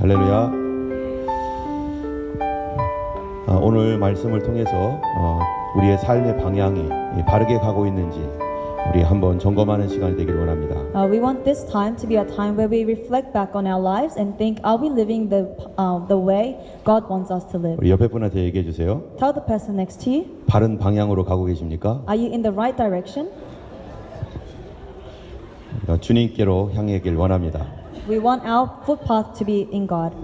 할렐루야. 오늘 말씀을 통해서 우리의 삶의 방향이 바르게 가고 있는지 우리 한번 점검하는 시간이 되기를 원합니다. We want this time to be a time where we reflect back on our lives and think, are we living the way God wants us to live? 우리 옆에 분한테 얘기해 주세요. Tell the person next to you, 바른 방향으로 가고 계십니까? are you in the right direction? 주님께로 향하길 원합니다. We want our footpath to be in God.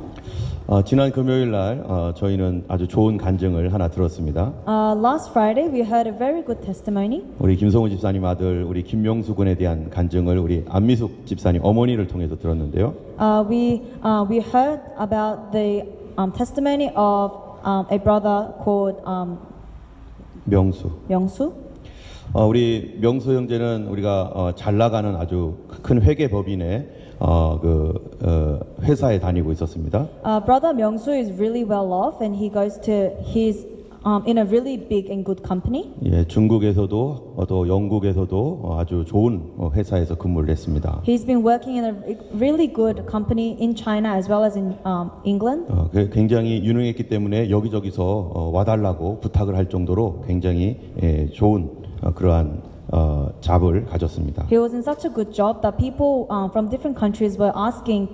지난 금요일 날 저희는 아주 좋은 간증을 하나 들었습니다. Last Friday, we heard a very good testimony. 우리 김성우 집사님 아들 우리 김명수 군에 대한 간증을 우리 안미숙 집사님 어머니를 통해서 들었는데요. We heard about the testimony of a brother called 명수. Myung-soo. 우리 명수 형제는 우리가 잘 나가는 아주 큰 회계법인의 회사에 다니고 있었습니다. Brother Myung-soo is really well off, and he's in a really big and good company. 예, 중국에서도 또 영국에서도 아주 좋은 회사에서 근무를 했습니다. He's been working in a really good company in China as well as in England. 굉장히 유능했기 때문에 여기저기서 와달라고 부탁을 할 정도로 굉장히 좋은 그러한 잡을 가졌습니다. He was in such a good job that people from different countries were asking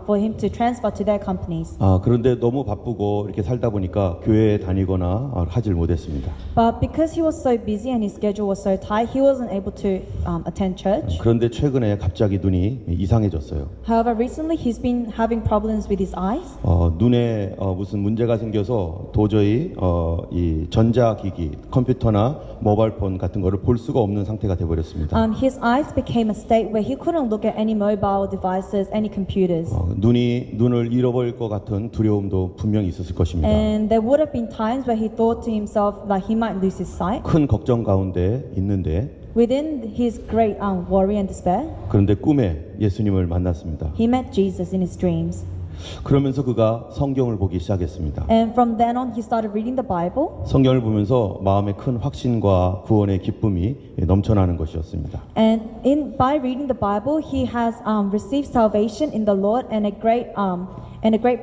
for him to transfer to their companies. 그런데 너무 바쁘고 이렇게 살다 보니까 교회에 다니거나 하질 못했습니다. But because he was so busy and his schedule was so tight, he wasn't able to attend church. 그런데 최근에 갑자기 눈이 이상해졌어요. However, recently he's been having problems with his eyes. 눈에 무슨 문제가 생겨서 도저히 이 전자기기, 컴퓨터나 모바일폰 같은 거를 볼 수가 없는 상태가 되어버렸습니다. His eyes became a state where he couldn't look at any mobile devices, any computers. 눈을 잃어버릴 것 같은 두려움도 분명히 있었을 것입니다. And there would have been times where he thought to himself that he might lose his sight. 큰 걱정 가운데 있는데 Within his great worry and despair, 그런데 꿈에 예수님을 만났습니다. he met Jesus in his dreams. 그러면서 그가 성경을 보기 시작했습니다. And from then on, he started reading the Bible. 성경을 보면서 마음에 큰 확신과 구원의 기쁨이 넘쳐나는 것이었습니다. And by reading the Bible, he has received salvation in the Lord and a great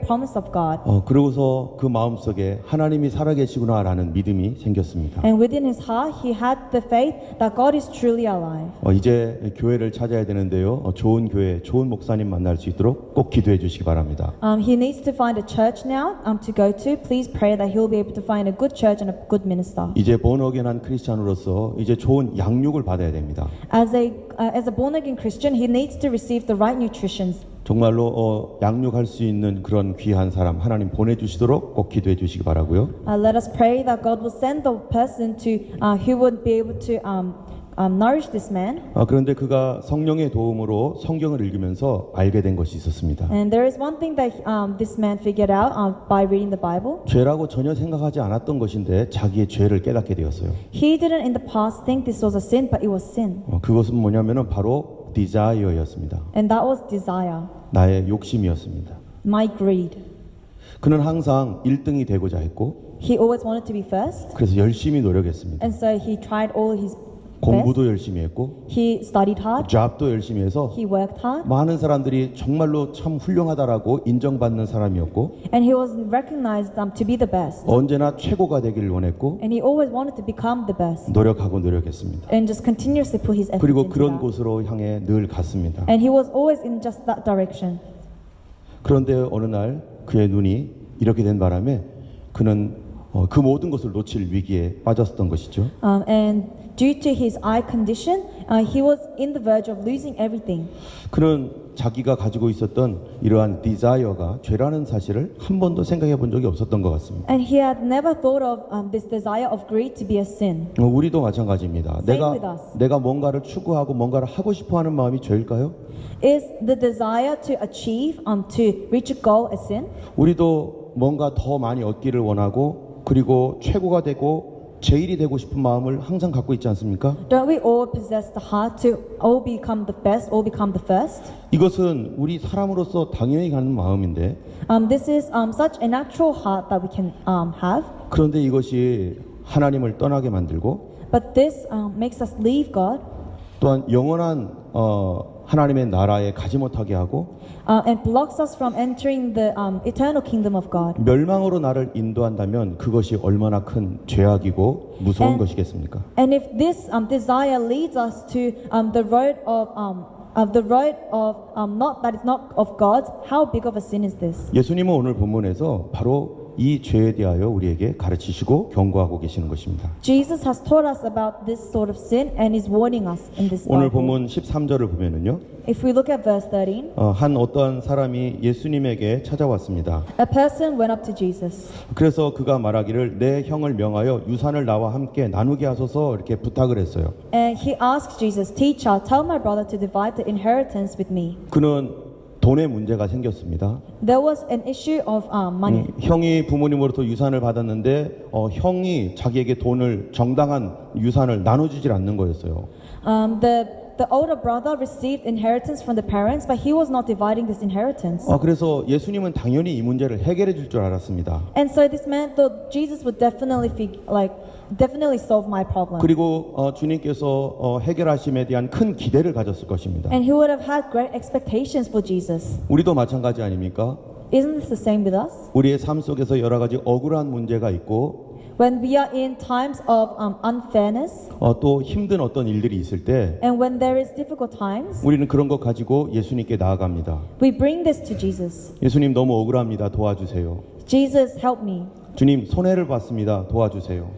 promise of God. 그러고서 그 마음속에 하나님이 살아계시구나라는 믿음이 생겼습니다. And within his heart, he had the faith that God is truly alive. 이제 교회를 찾아야 되는데요. 좋은 교회, 좋은 목사님 만날 수 있도록 꼭 기도해 주시기 바랍니다. He needs to find a church now to go to. Please pray that he'll be able to find a good church and a good minister. 이제 본어게인한 크리스찬으로서 이제 좋은 양육을 받아야 됩니다. As a born again Christian, he needs to receive the right nutrition. 정말로 양육할 수 있는 그런 귀한 사람 하나님 보내주시도록 꼭 기도해 주시기 바라고요. Let us pray that God will send the person who would be able to nourish this man. 그런데 그가 성령의 도움으로 성경을 읽으면서 알게 된 것이 있었습니다. And there is one thing that this man figured out by reading the Bible. 죄라고 전혀 생각하지 않았던 것인데 자기의 죄를 깨닫게 되었어요. He didn't in the past think this was a sin, but it was sin. 그것은 뭐냐면은 바로 desire였습니다. And that was desire, 나의 욕심이었습니다. my greed. 그는 항상 1등이 되고자 했고 He always wanted to be first, 그래서 열심히 노력했습니다. and so he tried all his best. 공부도 열심히 했고 He studied hard, 잡도 열심히 해서 he worked hard, 많은 사람들이 정말로 참 훌륭하다라고 인정받는 사람이었고 and he was recognized to be the best. 언제나 최고가 되기를 원했고 And he always wanted to become the best, 노력했습니다. and just continuously put his efforts 그리고 into 그런 that. 곳으로 향해 늘 갔습니다. And he was always in just that direction. 그런데 어느 날 그의 눈이 이렇게 된 바람에 그는 그 모든 것을 놓칠 위기에 빠졌던 것이죠. And due to his eye condition, he was in the verge of losing everything. 그는 자기가 가지고 있었던 이러한 디자이어가 죄라는 사실을 한 번도 생각해 본 적이 없었던 것 같습니다. And he had never thought of this desire of greed to be a sin. 우리도 마찬가지입니다. Same with us. 내가 뭔가를 추구하고 뭔가를 하고 싶어하는 마음이 죄일까요? Is the desire to achieve, to reach a goal a sin? 우리도 뭔가 더 많이 얻기를 원하고 그리고 최고가 되고 제일이 되고 싶은 마음을 항상 갖고 있지 않습니까? Don't we all possess the heart to all become the best, all become the first? 이것은 우리 사람으로서 당연히 가는 마음인데 This is such a natural heart that we can have. 그런데 이것이 하나님을 떠나게 만들고 But this makes us leave God. 또한 영원한 하나님의 나라에 가지 못하게 하고 and blocks us from entering the eternal kingdom of God. 멸망으로 나를 인도한다면 그것이 얼마나 큰 죄악이고 무서운 And- 것이겠습니까? And if this desire leads us to the road of not that is not of God, how big of a sin is this? 예수님은 오늘 본문에서 바로 이 죄에 대하여 우리에게 가르치시고 경고하고 계시는 것입니다. Jesus has taught us about this sort of sin and is warning us in this 오늘 Bible. 본문 13절을 보면은요. If we look at verse 13, 한 어떠한 사람이 예수님에게 찾아왔습니다. a person went up to Jesus. 그래서 그가 말하기를 내 형을 명하여 유산을 나와 함께 나누게 하소서 이렇게 부탁을 했어요. And he asked Jesus, Teacher, tell my brother to divide the inheritance with me. 그는 돈의 문제가 생겼습니다. There was an issue of money. 형이 부모님으로부터 유산을 받았는데 형이 자기에게 돈을 정당한 유산을 나눠주질 않는 거였어요. The older brother received inheritance from the parents, but he was not dividing this inheritance. 그래서 예수님은 당연히 이 문제를 해결해 줄 줄 알았습니다. And so this man thought Jesus would definitely solve my problem. 그리고 주님께서 해결하심에 대한 큰 기대를 가졌을 것입니다. And he would have had great expectations for Jesus. 우리도 마찬가지 아닙니까? Isn't this the same with us? 우리의 삶 속에서 여러 가지 억울한 문제가 있고 When we are in times of unfairness, 또 힘든 어떤 일들이 있을 때 and when there is difficult times, 우리는 그런 것 가지고 예수님께 나아갑니다. we bring this to Jesus. 예수님 너무 억울합니다. 도와주세요. Jesus, help me. 주님 손해를 봤습니다. 도와주세요.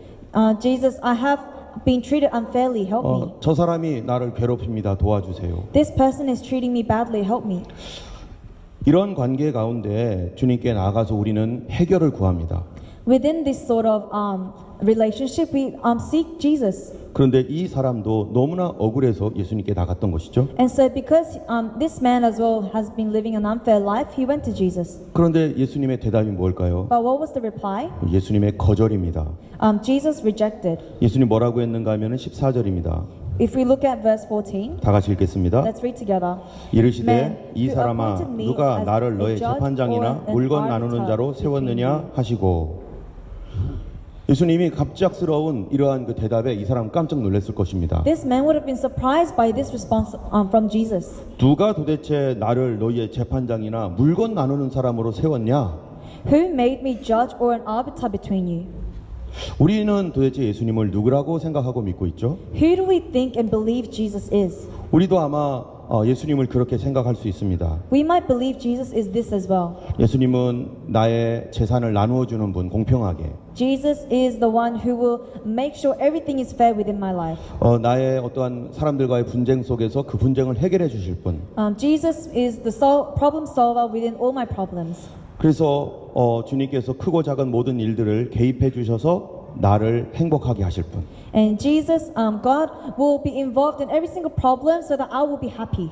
Jesus, I have been treated unfairly. Help me. 저 사람이 나를 괴롭힙니다. 도와주세요. This person is treating me badly. Help me. 이런 관계 가운데 주님께 나아가서 우리는 해결을 구합니다. Within this sort of relationship, we seek Jesus. 그런데 이 사람도 너무나 억울해서 예수님께 나갔던 것이죠. And so because this man as well has been living an unfair life, he went to Jesus. 그런데 예수님의 대답이 뭘까요? But what was the reply? 예수님의 거절입니다. Jesus rejected. 예수님 뭐라고 했는가 하면은 14절입니다. If we look at verse 14, 다 같이 읽겠습니다. let's read together. 이르시되 이 who 사람아 appointed me 누가 as 나를 a 너의 judge 재판장이나 or an 물건 나누는 arbiter 자로 세웠느냐 하시고 예수님이 갑작스러운 이러한 그 대답에 이 사람 깜짝 놀랐을 것입니다. This man would have been surprised by this response from Jesus. 누가 도대체 나를 너희의 재판장이나 물건 나누는 사람으로 세웠냐? Who made me judge or an arbiter between you? 우리는 도대체 예수님을 누구라고 생각하고 믿고 있죠? Who do we think and believe Jesus is? 우리도 아마 예수님을 그렇게 생각할 수 있습니다. We might believe Jesus is this as well. 예수님은 나의 재산을 나누어 주는 분, 공평하게. Jesus is the one who will make sure everything is fair within my life. 나의 어떠한 사람들과의 분쟁 속에서 그 분쟁을 해결해 주실 분. Jesus is the problem solver within all my problems. 그래서 주님께서 크고 작은 모든 일들을 개입해 주셔서 나를 행복하게 하실 분. And Jesus, God will be involved in every single problem so that I will be happy.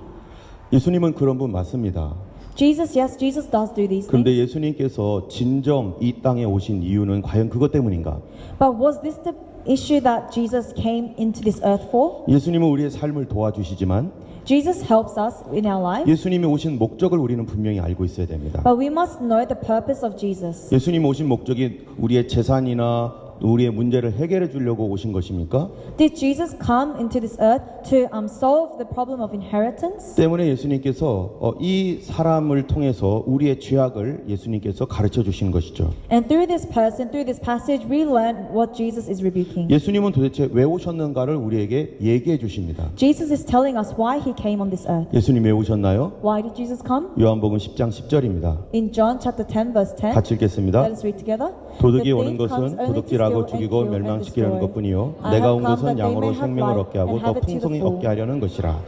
예수님은 그런 분 맞습니다. Jesus, yes, Jesus does do these 그런데 things. 예수님께서 진정 이 땅에 오신 이유는 과연 그것 때문인가? But was this the issue that Jesus came into this earth for? 예수님은 우리의 삶을 도와주시지만 Jesus helps us in our life, 예수님이 오신 목적을 우리는 분명히 알고 있어야 됩니다. but we must know the purpose of Jesus. 예수님 오신 목적이 우리의 재산이나 우리의 문제를 해결해 주려고 오신 것입니까? Did Jesus come into this earth to solve the problem of inheritance? 때문에 예수님께서 이 사람을 통해서 우리의 죄악을 예수님께서 가르쳐 주신 것이죠. And through this person, through this passage, we learn what Jesus is rebuking. 예수님은 도대체 왜 오셨는가를 우리에게 얘기해 주십니다. Jesus is telling us why he came on this earth. 예수님 왜 오셨나요? Why did Jesus come? 요한복음 10장 10절입니다. In John chapter 10 verse 10, 같이 읽겠습니다. let us read together. 도둑이 The 오는 thief comes 것은 only to 도둑질하고 steal and 죽이고 kill and 멸망시키려는 destroy. 것뿐이요 I 내가 have 온 come 것은 that they 양으로 may have 생명을 life 얻게 하고 and 더 have it to the 풍성히 full. 얻게 하려는 것이라.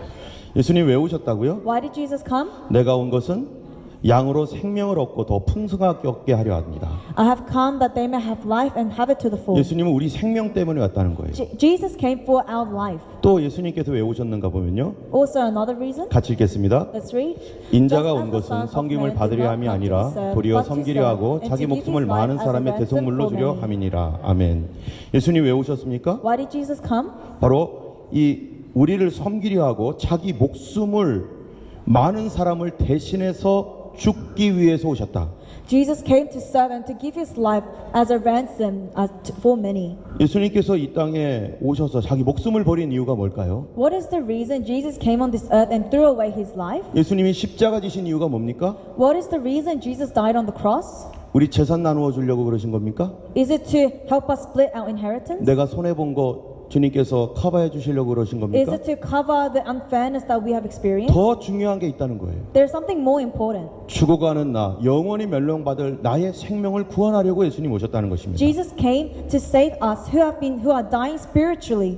예수님 왜 오셨다고요? Why did Jesus come? 내가 온 것은 양으로 생명을 얻고 더 풍성하게 얻게 하려 합니다. I have come that they may have life and have it to the full. 예수님은 우리 생명 때문에 왔다는 거예요. Jesus came for our life. 또 예수님께서 왜 오셨는가 보면요. Also another reason. 같이 읽겠습니다. Let's read. 인자가 Just 온 as the Son 것은 of 섬김을 Man did 받으려 not 함이 come to be 아니라 served, 도리어 but to 섬기려 serve, 하고 and 자기 to give 목숨을 his life 많은 as a 사람의 ransom 대속물로 for 주려 many. 함이니라. 아멘. 예수님 왜 오셨습니까? Why did Jesus come? 바로 이 우리를 섬기려 하고 자기 목숨을 많은 사람을 대신해서 죽기 위해서 오셨다. Jesus came to serve and to give his life as a ransom for many. 예수님께서 이 땅에 오셔서 자기 목숨을 버린 이유가 뭘까요? What is the reason Jesus came on this earth and threw away his life? 예수님이 십자가 지신 이유가 뭡니까? What is the reason Jesus died on the cross? 우리 재산 나누어 주려고 그러신 겁니까? Is it to help us split our inheritance? 내가 손해 본 거 주님께서 커버해 주시려고 그러신 Is 겁니까? it to cover the unfairness that we have experienced? 더 중요한 게 있다는 거예요. There's something more important. 죽어가는 나, 영원히 멸망받을 나의 생명을 구원하려고 예수님 오셨다는 것입니다. Jesus came to save us who are dying spiritually.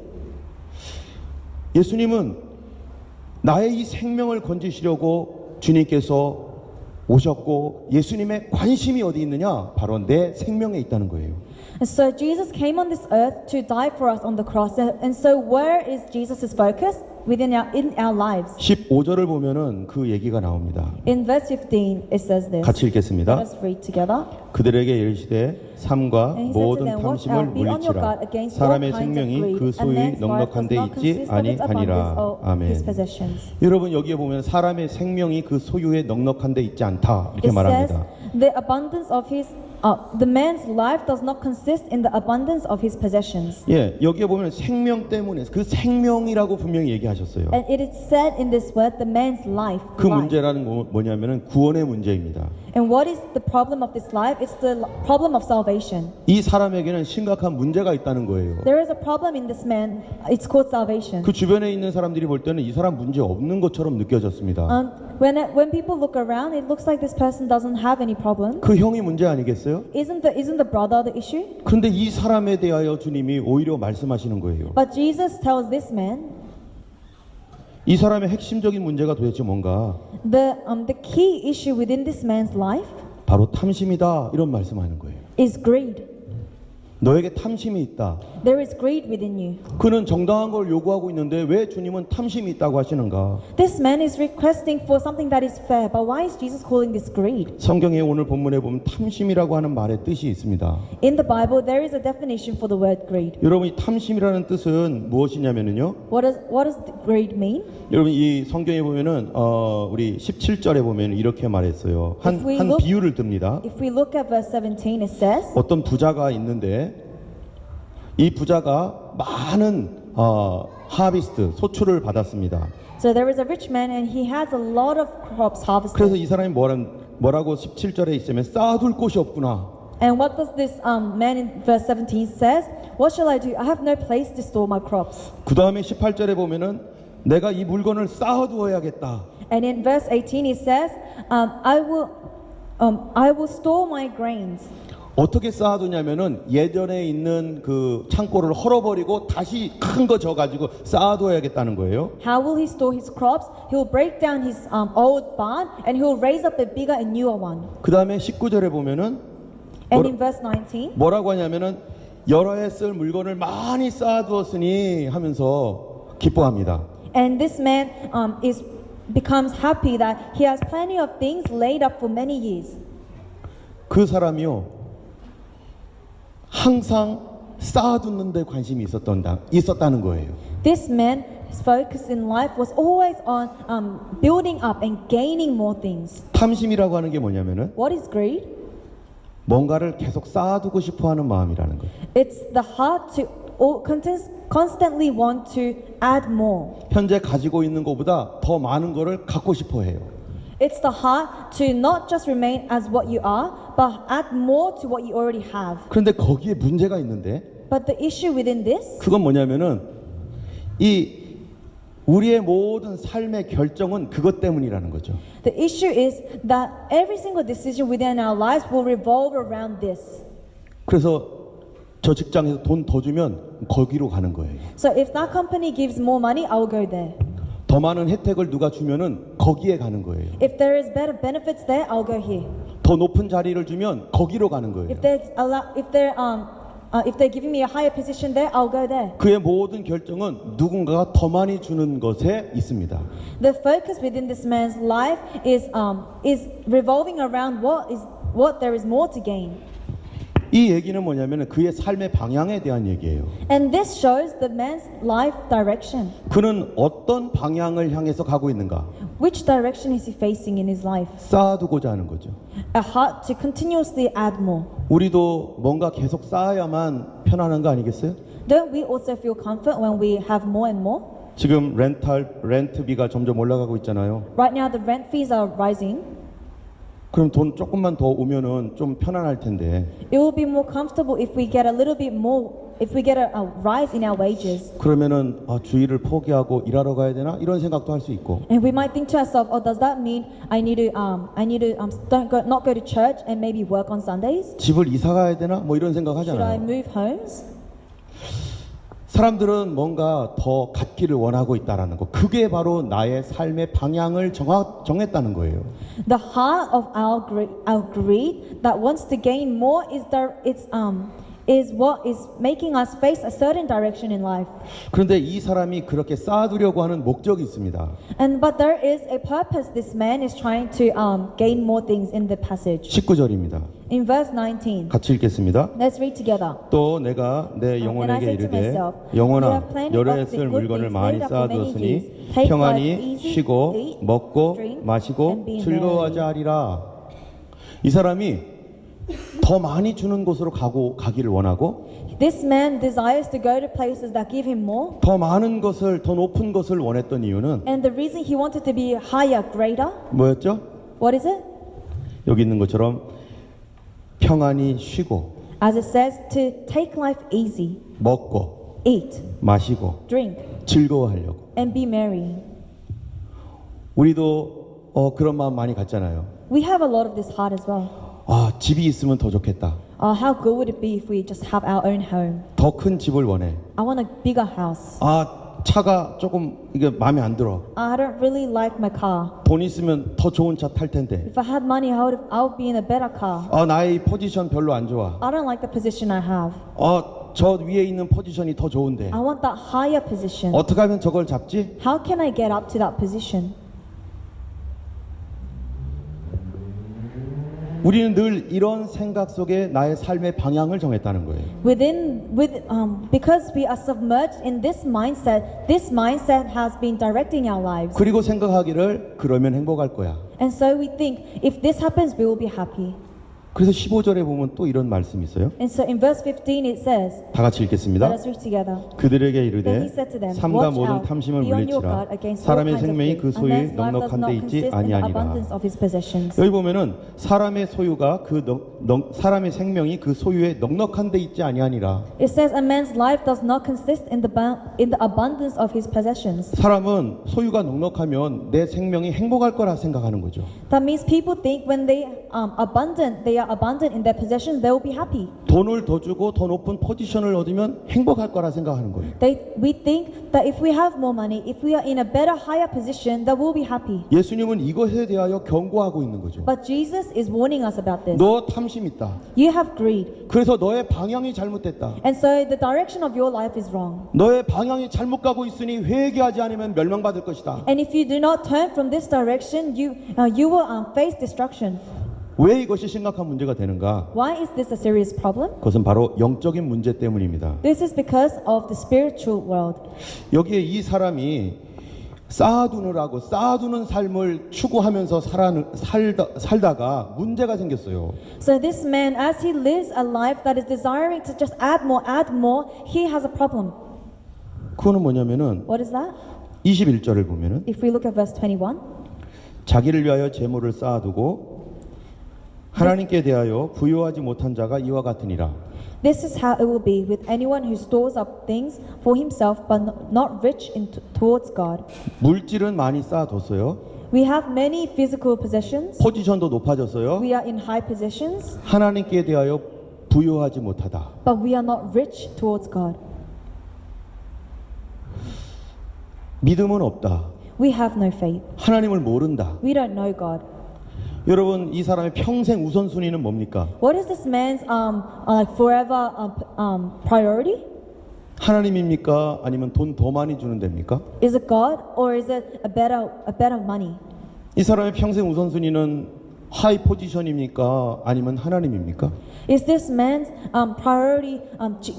예수님은 나의 이 생명을 건지시려고 주님께서 오셨고 예수님의 관심이 어디 있느냐? 바로 내 생명에 있다는 거예요. And so Jesus came on this earth to die for us on the cross. And so where is Jesus' focus? In our lives. 15절을 보면은 그 얘기가 나옵니다. In verse 15 it says this. 같이 읽겠습니다. Let us read together. 그들에게 이르시되 삼과 And he said to 모든 them, "Watch 탐심을 out, be on your 물리치라. guard against all 사람의 kinds of 생명이 greed, 그 and 소유의 man's life 넉넉한 does 데 not 있지 consist of its abundance 아니하니라. of 아멘. his possessions." 여러분 여기에 보면 사람의 생명이 그 소유의 넉넉한 데 있지 않다 이렇게 It says 말합니다. the abundance of the man's life does not consist in the abundance of his possessions. 예, 여기에 보면 생명 때문에 그 생명이라고 분명히 얘기하셨어요. And it is said in this word, the man's life. 그 문제라는 거 뭐냐면은 구원의 문제입니다. And what is the problem of this life? It's the problem of salvation. 이 사람에게는 심각한 문제가 있다는 거예요. There is a problem in this man. It's called salvation. 그 주변에 있는 사람들이 볼 때는 이 사람 문제 없는 것처럼 느껴졌습니다. When people look around, it looks like this person doesn't have any problem. 그 형이 문제 아니겠어요? Isn't the brother the issue? 그런데 이 사람에 대하여 주님이 오히려 말씀하시는 거예요. But Jesus tells this man, 이 사람의 핵심적인 문제가 도대체 뭔가? the key issue within this man's life 바로 탐심이다 이런 말씀하는 거예요. is greed. 너에게 탐심이 있다. There is greed within you. 그는 정당한 걸 요구하고 있는데 왜 주님은 탐심이 있다고 하시는가? This man is requesting for something that is fair, but why is Jesus calling this greed? 성경의 오늘 본문에 보면 탐심이라고 하는 말의 뜻이 있습니다. In the Bible, there is a definition for the word greed. 여러분 이 탐심이라는 뜻은 무엇이냐면요. What does greed mean? 여러분 이 성경에 보면은 우리 17절에 보면 이렇게 말했어요. 한 look- 비유를 듭니다. If we look at verse 17, it says, 어떤 부자가 있는데 이 부자가 많은 하비스트 소출을 받았습니다. so there is a rich man and he has a lot of crops 그래서 harvested. 이 사람이 뭐라고 17절에 있으면 쌓아둘 곳이 없구나. And what does this man in verse 17 says? What shall I do? I have no place to store my crops. 그 다음에 18절에 보면은 내가 이 물건을 쌓아두어야겠다. And in verse 18 it says, I will store my grains. 어떻게 쌓아두냐면은 예전에 있는 그 창고를 헐어버리고 다시 큰 거 져가지고 쌓아두어야겠다는 거예요. How will he store his crops? He will break down his old barn and he will raise up a bigger and newer one. 그 다음에 19절에 보면은 And in verse 19, 뭐라고 하냐면은 여러 해 쓸 물건을 많이 쌓아두었으니 하면서 기뻐합니다. and this man becomes happy that he has plenty of things laid up for many years. 그 사람이요 항상 쌓아두는 데 관심이 있었다는 거예요. This man's focus in life was always on building up and gaining more things. 탐심이라고 하는 게 뭐냐면은 What is greed? 뭔가를 계속 쌓아두고 싶어하는 마음이라는 거예요. It's the heart to constantly want to add more. 현재 가지고 있는 것보다 더 많은 거를 갖고 싶어해요. It's the heart to not just remain as what you are, but add more to what you already have. 그런데 거기에 문제가 있는데 But the issue within this 그건 뭐냐면은 이 우리의 모든 삶의 결정은 그것 때문이라는 거죠. The issue is that every single decision within our lives will revolve around this. 그래서 저 직장에서 돈 더 주면 거기로 가는 거예요. So if that company gives more money, I will go there. 더 많은 혜택을 누가 주면은 거기에 가는 거예요. If there is better benefits there, I'll go here. 더 높은 자리를 주면 거기로 가는 거예요. If they're giving me a higher position there, I'll go there. 그의 모든 결정은 누군가가 더 많이 주는 것에 있습니다. The focus within this man's life is revolving around what there is more to gain. 이 얘기는 뭐냐면 그의 삶의 방향에 대한 얘기예요. And this shows the man's life direction. 그는 어떤 방향을 향해서 가고 있는가? Which direction is he facing in his life? 쌓아두고자 하는 거죠. A heart to continuously add more. 우리도 뭔가 계속 쌓아야만 편안한 거 아니겠어요? Don't we also feel comfort when we have more and more? 지금 렌트비가 점점 올라가고 있잖아요. Right now the rent fees are rising. 그럼 돈 조금만 더 오면은 좀 편안할 텐데. It will be more comfortable if we get a little bit more, if we get a rise in our wages. 그러면은 주일을 포기하고 일하러 가야 되나 이런 생각도 할 수 있고. And we might think to ourselves, oh, does that mean I need to not go to church and maybe work on Sundays? 집을 이사 가야 되나 뭐 이런 생각 Should I 하잖아요. move homes? 사람들은 뭔가 더 갖기를 원하고 있다라는 거. 그게 바로 나의 삶의 방향을 정했다는 거예요. The heart of our greed that wants to gain more is what is making us face a certain direction in life. 그런데 이 사람이 그렇게 쌓아두려고 하는 목적이 있습니다. But there is a purpose this man is trying to gain more things in the passage. 19절입니다. In verse 19, 같이 읽겠습니다. let's read together. 또 내가 내 And I 영혼에게 said to 이르되 myself, 영혼아 You have plenty 열에 of the 쓸 good 물건을 things 많이 laid up for many 쌓아두었으니 years. Take 평안히 life easy, 쉬고 eat, 먹고 drink, 마시고 and be 즐거워하자 하리라. 이 사람이 더 많이 주는 곳으로 가기를 원하고 This man desires to go to places that give him more. 더 많은 것을 더 높은 것을 원했던 이유는 And the reason he wanted to be higher, greater, 뭐였죠? what is it? 여기 있는 것처럼 평안히 쉬고 As it says, to take life easy, 먹고 eat, 마시고 drink, 즐거워하려고. and be merry. 우리도 그런 마음 많이 갖잖아요. We have a lot of this heart as well. 집이 있으면 더 좋겠다. How good would it be if we just have our own home? 더 큰 집을 원해. I want a bigger house. 차가 조금 이게 마음에 안 들어. I don't really like my car. 돈 있으면 더 좋은 차 탈 텐데. If I had money, I would be in a better car. 나의 이 포지션 별로 안 좋아. I don't like the position I have. 저 위에 있는 포지션이 더 좋은데. I want that higher position. 어떻게 하면 저걸 잡지? How can I get up to that position? 우리는 늘 이런 생각 속에 나의 삶의 방향을 정했다는 거예요. Because we are submerged in this mindset has been directing our lives. 그리고 생각하기를 그러면 행복할 거야. And so we think, if this happens, we will be happy. 그래서 15절에 보면 또 이런 말씀이 있어요. And so in verse 15 it says, 다 같이 읽겠습니다. let us read together. 그들에게 Then he 이르되 said to them, 삼가 Watch 모든 out, 탐심을 be on your 물리치라. guard against all 사람의 kinds of 생명이 things. 그 A 소유에 man's life does 넉넉한 not 데 있지 consist in the 아니하니라. abundance of his possessions. 여기 보면은 사람의 소유가 사람의 생명이 그 소유에 넉넉한 데 있지 아니하니라. It says a man's life does not consist in the abundance of his possessions. 사람은 소유가 넉넉하면 내 생명이 행복할 거라 생각하는 거죠. That means people think when they are abundant in their possessions, they will be happy. 돈을 더 주고 더 높은 포지션을 얻으면 행복할 거라 생각하는 거예요. We think that if we have more money, if we are in a better, higher position, that we'll be happy. 예수님은 이것에 대하여 경고하고 있는 거죠. But Jesus is warning us about this. 너 탐심 있다. You have greed. 그래서 너의 방향이 잘못됐다. And so the direction of your life is wrong. 너의 방향이 잘못 가고 있으니 회개하지 않으면 멸망받을 것이다. And if you do not turn from this direction, you will face destruction. 왜 이것이 심각한 문제가 되는가? Why is this a serious problem? 그것은 바로 영적인 문제 때문입니다. This is because of the spiritual world. 여기에 이 사람이 쌓아두는 삶을 추구하면서 살다가 문제가 생겼어요. So this man, as he lives a life that is desiring to just add more, he has a problem. 그거는 뭐냐면은 What is that? 21절을 보면은 If we look at verse 21, 자기를 위하여 재물을 쌓아두고 하나님께 대하여 부요하지 못한 자가 이와 같으니라. this is how it will be with anyone who stores up things for himself but not rich towards God. 물질은 많이 쌓아뒀어요. We have many physical possessions. 포지션도 높아졌어요. We are in high positions, 하나님께 대하여 부요하지 못하다. but we are not rich towards God. 믿음은 없다. We have no faith. 하나님을 모른다. We don't know God. 여러분, 이 사람의 평생 우선순위는 뭡니까? What is this man's forever priority? 하나님입니까? 아니면 돈 더 많이 주는 데입니까? Is it God or is it a better money? 이 사람의 평생 우선순위는 하이 포지션입니까? 아니면 하나님입니까? Is this man's priority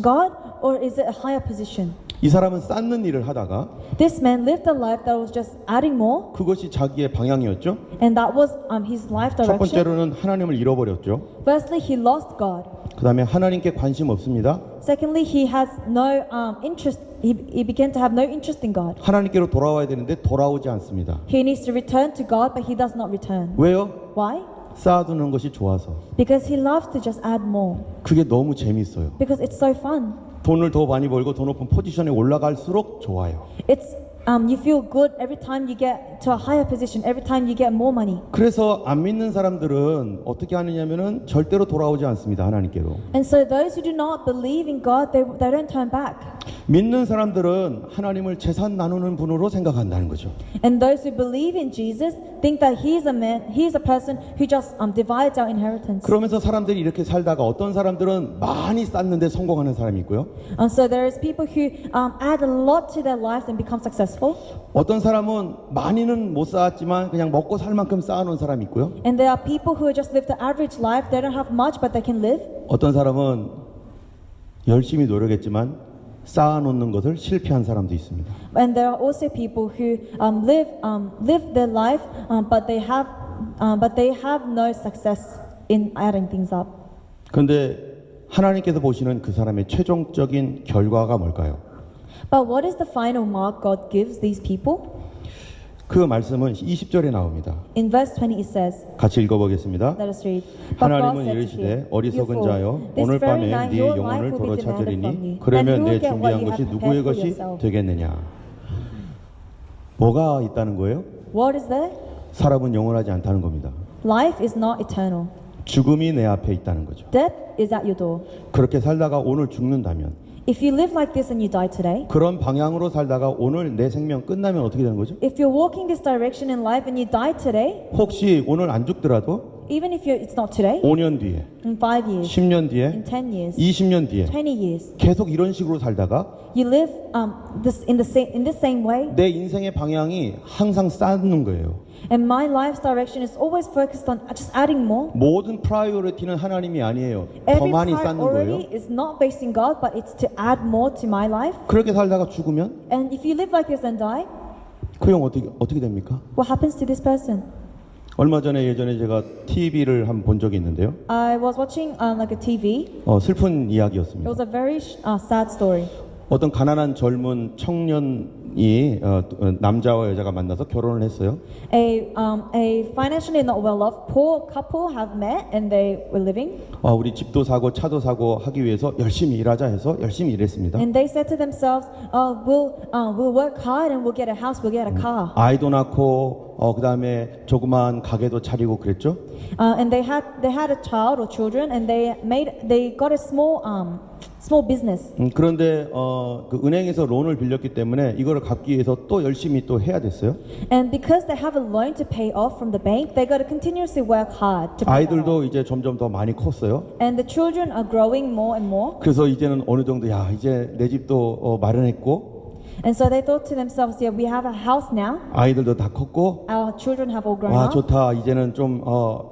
God, or is it a higher position? 이 사람은 쌓는 일을 하다가 This man lived a life that was just adding more, 그것이 자기의 방향이었죠. and that was his life 첫 direction. 번째로는 하나님을 잃어버렸죠. Firstly, he lost God. 그 다음에 하나님께 관심 없습니다. Secondly, he has no interest. He began to have no interest in God. 하나님께로 돌아와야 되는데 돌아오지 않습니다. He needs to return to God, but he does not return. 왜요? Why? 쌓아두는 것이 좋아서. Because he loves to just add more. 그게 너무 재밌어요. Because it's so fun. 돈을 더 많이 벌고 더 높은 포지션에 올라갈수록 좋아요. It's you feel good every time you get to a higher position. Every time you get more money. 그래서 안 믿는 사람들은 어떻게 하느냐면은 절대로 돌아오지 않습니다. 하나님께로. And so those who do not believe in God, they don't turn back. 믿는 사람들은 하나님을 재산 나누는 분으로 생각한다는 거죠. And those who believe in Jesus think that he is a person who just divides our inheritance. 그러면서 사람들이 이렇게 살다가 어떤 사람들은 많이 쌓는데 성공하는 사람이 있고요. So there is people who add a lot to their lives and become successful. 어떤 사람은 많이는 못 쌓았지만 그냥 먹고 살 만큼 쌓아놓은 사람이 있고요. And there are people who just live the average life. They don't have much, but they can live. 어떤 사람은 열심히 노력했지만 쌓아놓는 것을 실패한 사람도 있습니다. And there are also people who live their life, but they have no success in adding things up. 그런데 하나님께서 보시는 그 사람의 최종적인 결과가 뭘까요? But what is the final mark God gives these people? 그 말씀은 20절에 나옵니다. In verse 20 it says, 같이 읽어보겠습니다. let us read. But God 하나님은 said to 이르시되 him, 어리석은 "You 자여 fool, this 오늘 very 밤에 night 네 your 영혼을 life will 도로 be demanded from 찾으리니 you. 그러면 Then who 내 will get what 준비한 you 것이 have 누구의 prepared for 것이 yourself?" 되겠느냐? 뭐가 있다는 거예요? What is there? 사람은 영원하지 않다는 겁니다. Life is not eternal. 죽음이 내 앞에 있다는 거죠. Death is at your door. 그렇게 살다가 오늘 죽는다면 If you live like this and you die today, 그런 방향으로 살다가 오늘 내 생명 끝나면 어떻게 되는 거죠? if you're walking this direction in life and you die today, 혹시 오늘 안 죽더라도 even if it's not today, 5년 뒤에, in 5 years, 10년 뒤에, in 10 years, 20년 뒤에 20 years, 계속 이런 식으로 살다가 you live in the same way, 내 인생의 방향이 항상 쌓는 거예요. and my life's direction is always focused on just adding more. 모든 프라이어리티는 하나님이 아니에요. 더 Every 많이 쌓는 priority 거예요. is not based in God, but it's to add more to my life. 그렇게 살다가 죽으면 And if you live like this and die, 그 형 어떻게 됩니까? what happens to this person? 얼마 전에 예전에 제가 TV를 한번 본 적이 있는데요. I was watching like a TV. 슬픈 It 이야기였습니다. was a very sad story. 어떤 가난한 젊은 청년이 남자와 여자가 만나서 결혼을 했어요. A financially not well off poor couple have met and they were living. 우리 집도 사고 차도 사고 하기 위해서 열심히 일하자 해서 열심히 일했습니다. And they said to themselves, we'll work hard and we'll get a house, we'll get a car. 아이도 낳고 그다음에 조그마한 가게도 차리고 그랬죠. And they had a child or children, and they got a small business. 그런데 그 은행에서 론을 빌렸기 때문에 이거를 갚기 위해서 또 열심히 또 해야 됐어요. And because they have a loan to pay off from the bank, they got to continuously work hard to pay that off. 아이들도 이제 점점 더 많이 컸어요. And the children are growing more and more. 그래서 이제는 어느 정도 이제 내 집도 마련했고 And so they thought to themselves, yeah, we have a house now. 아이들도 다 컸고 Our children have all grown 와 up. 좋다 이제는 좀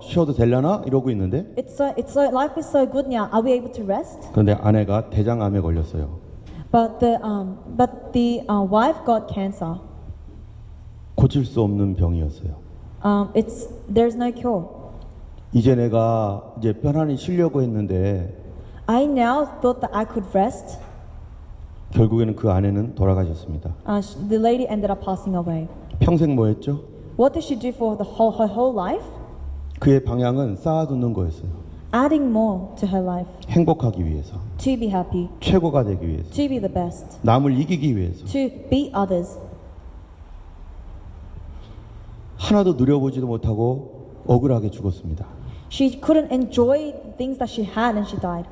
쉬어도 되려나 이러고 있는데 Life is so good now. Are we able to rest? 그런데 아내가 대장암에 걸렸어요. But the wife got cancer. 고칠 수 없는 병이었어요. There's no cure. 이제 내가 이제 편안히 쉬려고 했는데 I now thought that I could rest. 결국에는 그 아내는 돌아가셨습니다. The lady ended up passing away. 평생 뭐 했죠? What did she do for her whole life? 그의 방향은 쌓아두는 거였어요. Adding more to her life. 행복하기 위해서, To be happy. 최고가 되기 위해서, To be the best. 남을 이기기 위해서. To beat others. 하나도 누려보지도 못하고 억울하게 죽었습니다. She couldn't enjoy the things that she had and she died.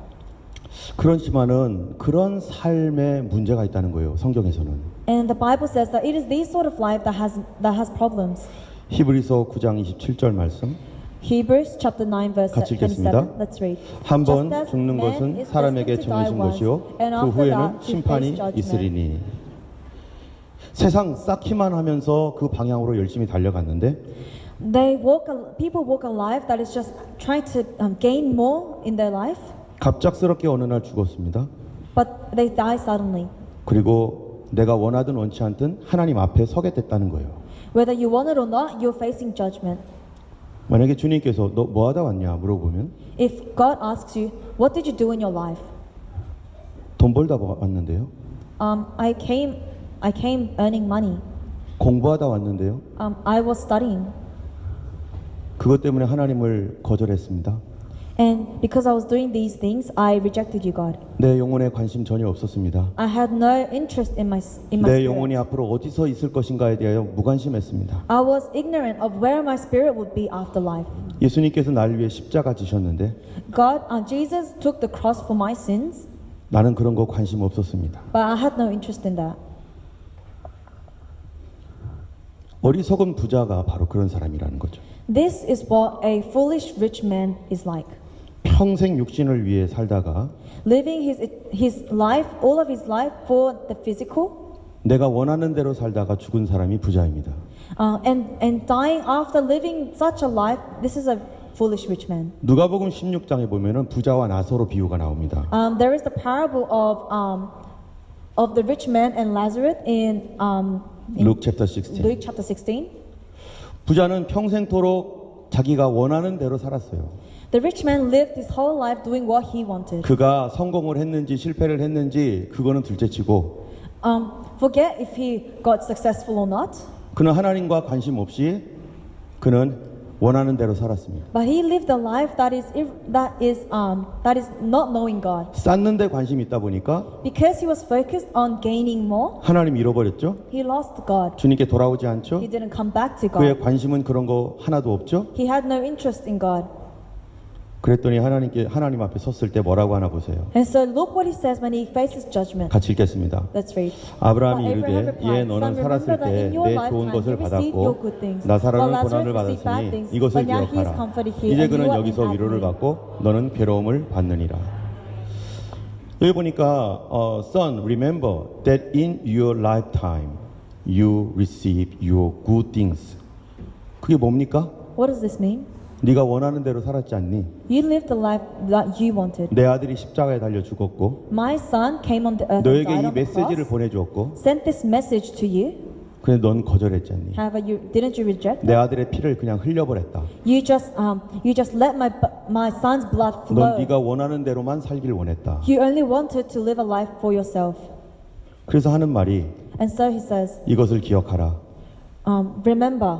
그렇지만은 그런 삶에 문제가 있다는 거예요. 성경에서는. And the Bible says that it is this sort of life that has problems. 히브리서 9장 27절 말씀. Hebrews chapter 9 verse 같이 27. 읽겠습니다. Let's read. 한 번 Just as 죽는 man 것은 is 사람에게 destined to die 정해진 once, 것이요 and 그 after 후에는 that to 심판이 face judgment. 있으리니. 세상 쌓기만 하면서 그 방향으로 열심히 달려갔는데 People walk a life that is just trying to gain more in their life, 갑작스럽게 어느 날 죽었습니다. but they die suddenly. 그리고 내가 원하든 원치 않든 하나님 앞에 서게 됐다는 거예요. Whether you want it or not, you're facing judgment. 만약에 주님께서 너 뭐 하다 왔냐 물어보면 If God asks you, what did you do in your life? 돈 벌다 왔는데요. I came earning money. 공부하다 왔는데요. I was studying. 그것 때문에 하나님을 거절했습니다. And because I was doing these things, I rejected you, God. 내 영혼에 관심 전혀 없었습니다. I had no interest in my 내 영혼이 spirit. 앞으로 어디서 있을 것인가에 대하여 무관심했습니다. I was ignorant of where my spirit would be after life. 예수님께서 나를 위해 십자가 지셨는데 Jesus took the cross for my sins, 나는 그런 거 관심 없었습니다. but I had no interest in that. 어리석은 부자가 바로 그런 사람이라는 거죠. This is what a foolish rich man is like. 평생 육신을 위해 살다가 Living his life, all of his life for the physical, 내가 원하는 대로 살다가 죽은 사람이 부자입니다. and dying after living such a life. This is a foolish rich man. 누가복음 16장에 보면은 부자와 나사로 비유가 나옵니다. There is the parable of the rich man and Lazarus in Luke chapter 16. Luke chapter 16. 부자는 평생토록 자기가 원하는 대로 살았어요. The rich man lived his whole life doing what he wanted. 그가 성공을 했는지 실패를 했는지 그거는 둘째치고 Forget if he got successful or not. 그는 하나님과 관심 없이 그는 원하는 대로 살았습니다. But he lived a life that is not knowing God. 쌓는 데 관심이 있다 보니까 Because he was focused on gaining more, 하나님 잃어버렸죠. he lost God. 주님께 돌아오지 않죠. He didn't come back to 그의 God. 관심은 그런 거 하나도 없죠. He had no interest in God. 그랬더니 하나님 앞에 섰을 때 뭐라고 하나 보세요. And so look what he says when he faces judgment. 같이 읽겠습니다. Let's read. 아브라함이 But Abraham 이르되 replied, 예 너는 Son, 살았을 remember that 때 in your 내 lifetime 좋은 you 것을 received your 받았고 good things, 나사로는 while 고난을 Lazarus received bad 받았으니 things, 이것을 but now he is 기억하라. comforted here, 이제 and 그는 you are 여기서 in 위로를 agony. 받고 너는 괴로움을 받느니라. 여기 보니까 Son, remember that in your lifetime you receive your good things. 그게 뭡니까? What does this mean? 네가 원하는 대로 살았지 않니? You lived the life that you wanted. 내 아들이 십자가에 달려 죽었고 My son came on the earth and 너에게 died 이 on the 메시지를 cross, 보내주었고 sent this message to you. 근데 넌 거절했지 않니? However, didn't you reject 내 it? 아들의 피를 그냥 흘려버렸다. You just let my son's blood 넌 flow. 네가 원하는 대로만 살길 원했다. You only wanted to live a life for yourself. 그래서 하는 말이 And so he says, 이것을 기억하라. remember,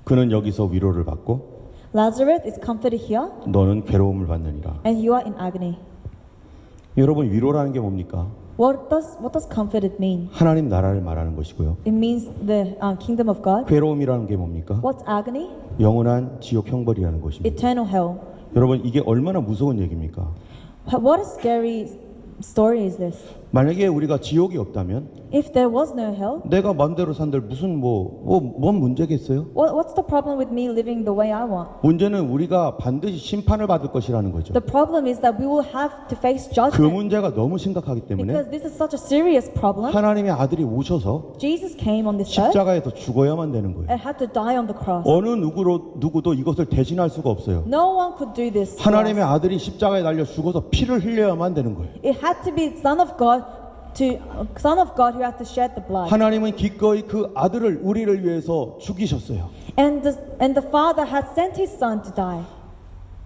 그는 여기서 위로를 받고 Lazarus is comforted here, 너는 괴로움을 받느니라. and you are in agony. 여러분 위로라는 게 뭡니까? What does comforted mean? 하나님 나라를 말하는 것이고요. It means the kingdom of God. 괴로움이라는 게 뭡니까? What's agony? 영원한 지옥 형벌이라는 것입니다. Eternal hell. 여러분 이게 얼마나 무서운 얘기입니까? What a scary story is this? 만약에 우리가 지옥이 없다면 If there was no hell, 내가 마음대로 산들 무슨 뭔 문제겠어요? what's the problem with me living the way I want? 문제는 우리가 반드시 심판을 받을 것이라는 거죠. The problem is that we will have to face 그 judgment 문제가 너무 심각하기 때문에 because this is such a serious problem. 하나님의 아들이 오셔서 Jesus came on this earth 십자가에서 죽어야만 되는 거예요. and had to die on the cross. 어느 누구도 이것을 대신할 수가 없어요. No one could do this. to 하나님의 us. 아들이 십자가에 달려 죽어서 피를 흘려야만 되는 거예요. It had to be Son of God who had to shed the blood. 하나님은 기꺼이 그 아들을 우리를 위해서 죽이셨어요. And the Father had sent His Son to die.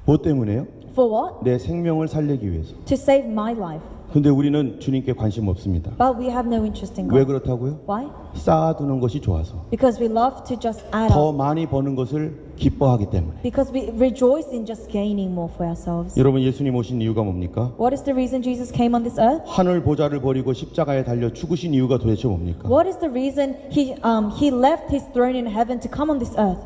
뭐 때문에요? For what? 내 생명을 살리기 위해서. To save my life. 근데 우리는 주님께 관심 없습니다. But we have no interest in 왜 God. 그렇다고요? Why? 쌓아두는 것이 좋아서. Because we love to just add 더 up. 많이 버는 것을 기뻐하기 때문에. Because we rejoice in just gaining more for ourselves. 여러분 예수님 오신 이유가 뭡니까? What is the reason Jesus came on this earth? 하늘 보좌를 버리고 십자가에 달려 죽으신 이유가 도대체 뭡니까? What is the reason he left his throne in heaven to come on this earth?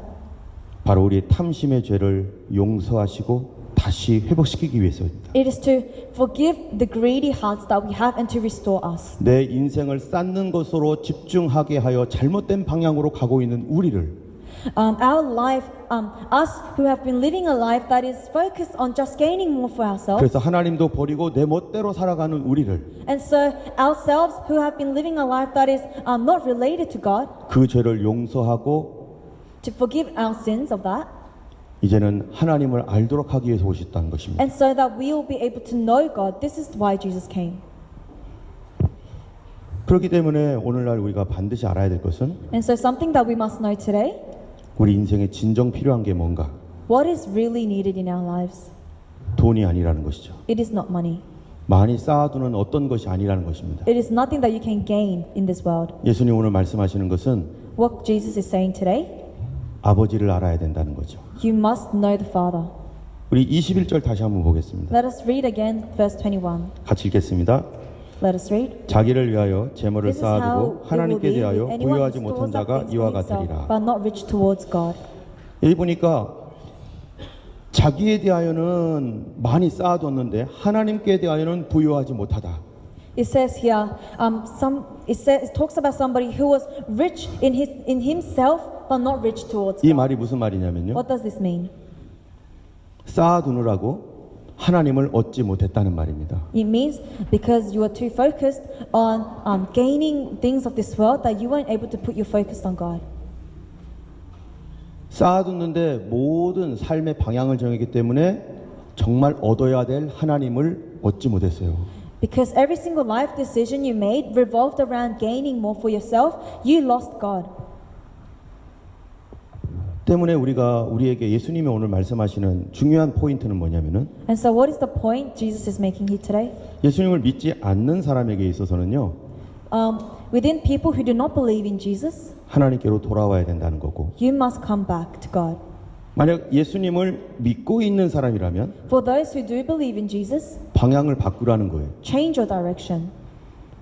바로 우리의 탐심의 죄를 용서하시고 다시 회복시키기 위해서입니다. It is to forgive the greedy hearts that we have and to restore us. 내 인생을 쌓는 것으로 집중하게 하여 잘못된 방향으로 가고 있는 우리를 Our life, us who have been living a life that is focused on just gaining more for ourselves. 그래서 하나님도 버리고 내 멋대로 살아가는 우리를 And so ourselves who have been living a life that is not related to God, 그 죄를 용서하고 to forgive our sins of that, 이제는 하나님을 알도록 하기 위해서 오셨다는 것입니다. and so that we will be able to know God. This is why Jesus came. 그렇기 때문에 오늘날 우리가 반드시 알아야 될 것은 And so something that we must know today, 우리 인생에 진정 필요한 게 뭔가? what is really needed in our lives? 돈이 아니라는 것이죠. It is not money. 많이 쌓아두는 어떤 것이 아니라는 것입니다. It is nothing that you can gain in this world. 예수님 오늘 말씀하시는 것은 What Jesus is saying today, 아버지를 알아야 된다는 거죠. you must know the Father. 우리 21절 다시 한번 보겠습니다. Let us read again verse 21. 같이 읽겠습니다. Let us read. 자기를 위하여 재물을 This is how 쌓아두고 it will 하나님께 be 대하여 with anyone who 부유하지 stores 못한 up 자가 things 이와 for himself, 같으리라. but not rich towards God. 여기 보니까 자기에 대하여는 많이 쌓아뒀는데 하나님께 대하여는 부유하지 못하다. It says here, it talks about somebody who was rich in himself, but not rich towards 이 God. 말이 무슨 말이냐면요. What does this mean? 쌓아두느라고 하나님을 얻지 못했다는 말입니다. It means because you are too focused on gaining things of this world that you weren't able to put your focus on God. 쌓아뒀는데 모든 삶의 방향을 정했기 때문에 정말 얻어야 될 하나님을 얻지 못했어요. Because every single life decision you made revolved around gaining more for yourself, you lost God. 때문에 우리에게 예수님이 오늘 말씀하시는 중요한 포인트는 뭐냐면은 And so what is the point Jesus is making here today? 예수님을 믿지 않는 사람에게 있어서는요. Within people who do not believe in Jesus, 하나님께로 돌아와야 된다는 거고 you must come back to God. 만약 예수님을 믿고 있는 사람이라면 For those who do believe in Jesus, 방향을 바꾸라는 거예요. change your direction.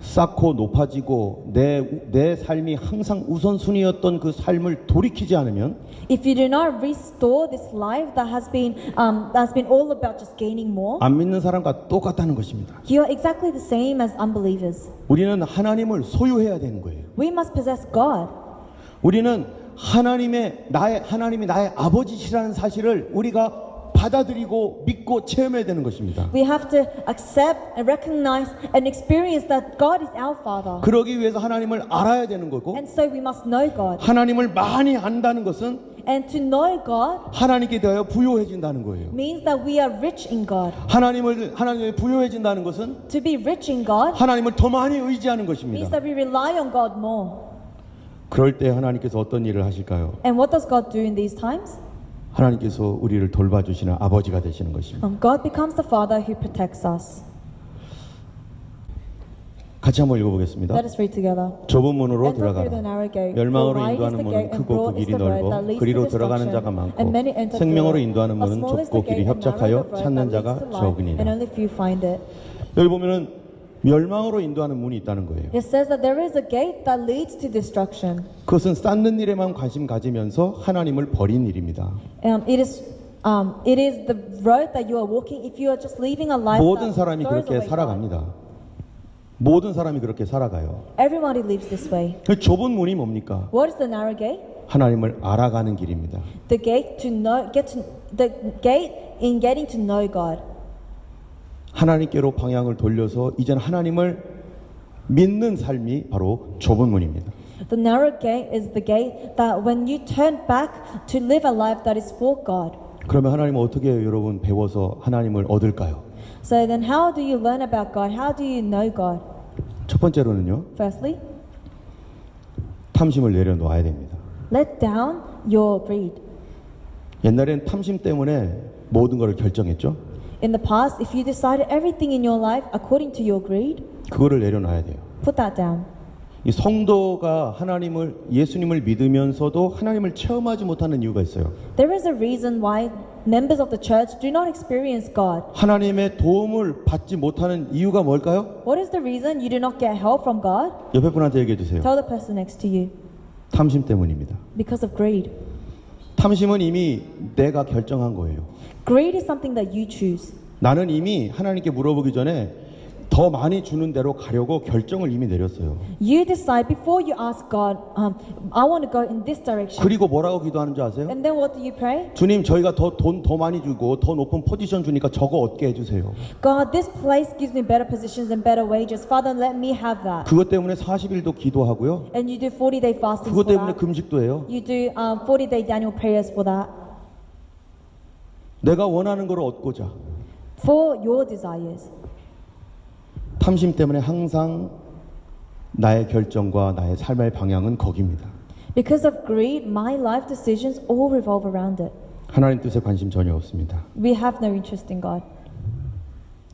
쌓고 높아지고 내 삶이 항상 우선순위였던 그 삶을 돌이키지 않으면 If you do not restore this life that has been all about just gaining more, 안 믿는 사람과 똑같다는 것입니다. you are exactly the same as unbelievers. 우리는 하나님을 소유해야 되는 거예요. We must possess God. 우리는 하나님이 나의 아버지시라는 사실을 우리가 받아들이고 믿고 체험해야 되는 것입니다. We have to accept and recognize and experience that God is our Father. 그러기 위해서 하나님을 알아야 되는 거고 And so we must know God. 하나님을 많이 안다는 것은 And to know God 하나님께 대하여 부요해진다는 거예요. means that we are rich in God. 하나님을 부요해진다는 것은 To be rich in God 하나님을 더 많이 의지하는 means 것입니다. that we rely on God more. 그럴 때 하나님께서 어떤 일을 하실까요? And what does God do in these times? 하나님께서 우리를 돌봐주시는 아버지가 되시는 것입니다. God becomes the Father who protects us. 같이 한번 읽어보겠습니다. Let us read together. 좁은 문으로 Enter through the 들어가라. narrow gate. 멸망으로 For wide is 인도하는 the 문은 gate and 크고 그 broad is 길이 the road 넓어 that leads to 그리로 들어가는 destruction, 자가 많고 and many enter through 생명으로 it. 인도하는 But 문은 small is 좁고 the 길이 gate and narrow 협착하여 the road 찾는 that leads 자가 to life, 적으니라. and only few find it. 여기 보면은 멸망으로 인도하는 문이 있다는 거예요. It says that there is a gate that leads to destruction. 그것은 쌓는 일에만 관심 가지면서 하나님을 버린 일입니다. It is the road that you are walking if you are just living a life 모든 that 사람이 throws 그렇게 away God. 살아갑니다. 모든 사람이 그렇게 살아가요. Everybody lives this way. 그 좁은 문이 뭡니까? What is the narrow gate? 하나님을 알아가는 길입니다. The gate the gate in getting to know God. 하나님께로 방향을 돌려서 이제는 하나님을 믿는 삶이 바로 좁은 문입니다. The narrow gate is the gate that when you turn back to live a life that is for God. 그러면 하나님은 어떻게 여러분 배워서 하나님을 얻을까요? So then how do you learn about God? How do you know God? 첫 번째로는요. Firstly, 탐심을 내려놓아야 됩니다. let down your greed. 옛날에는 탐심 때문에 모든 것을 결정했죠. In the past, if you decided everything in your life according to your greed, 그거를 내려놔야 돼요. put that down. 이 성도가 예수님을 믿으면서도 하나님을 체험하지 못하는 이유가 있어요. There is a reason why members of the church do not experience God. 하나님의 도움을 받지 못하는 이유가 뭘까요? What is the reason you do not get help from God? 옆에 분한테 얘기해 주세요. Tell the person next to you. 탐심 때문입니다. Because of greed. 탐심은 이미 내가 결정한 거예요. Greed is something that you choose. 나는 이미 하나님께 물어보기 전에 더 많이 주는 대로 가려고 결정을 이미 내렸어요. You decide before you ask God, I want to go in this direction. 그리고 뭐라고 기도하는 줄 아세요? And then what do you pray? 주님, 저희가 돈 더 많이 주고 더 높은 포지션 주니까 저거 얻게 해주세요. God, this place gives me better positions and better wages. Father, let me have that. 그것 때문에 40일도 기도하고요. And you do 40-day fastings 그것 for 때문에 that. 금식도 해요. You do 40-day Daniel prayers for that. 내가 원하는 걸 얻고자. For your desires. 탐심 때문에 항상 나의 결정과 나의 삶의 방향은 거기입니다. Because of greed, my life decisions all revolve around it. 하나님 뜻에 관심 전혀 없습니다. We have no interest in God.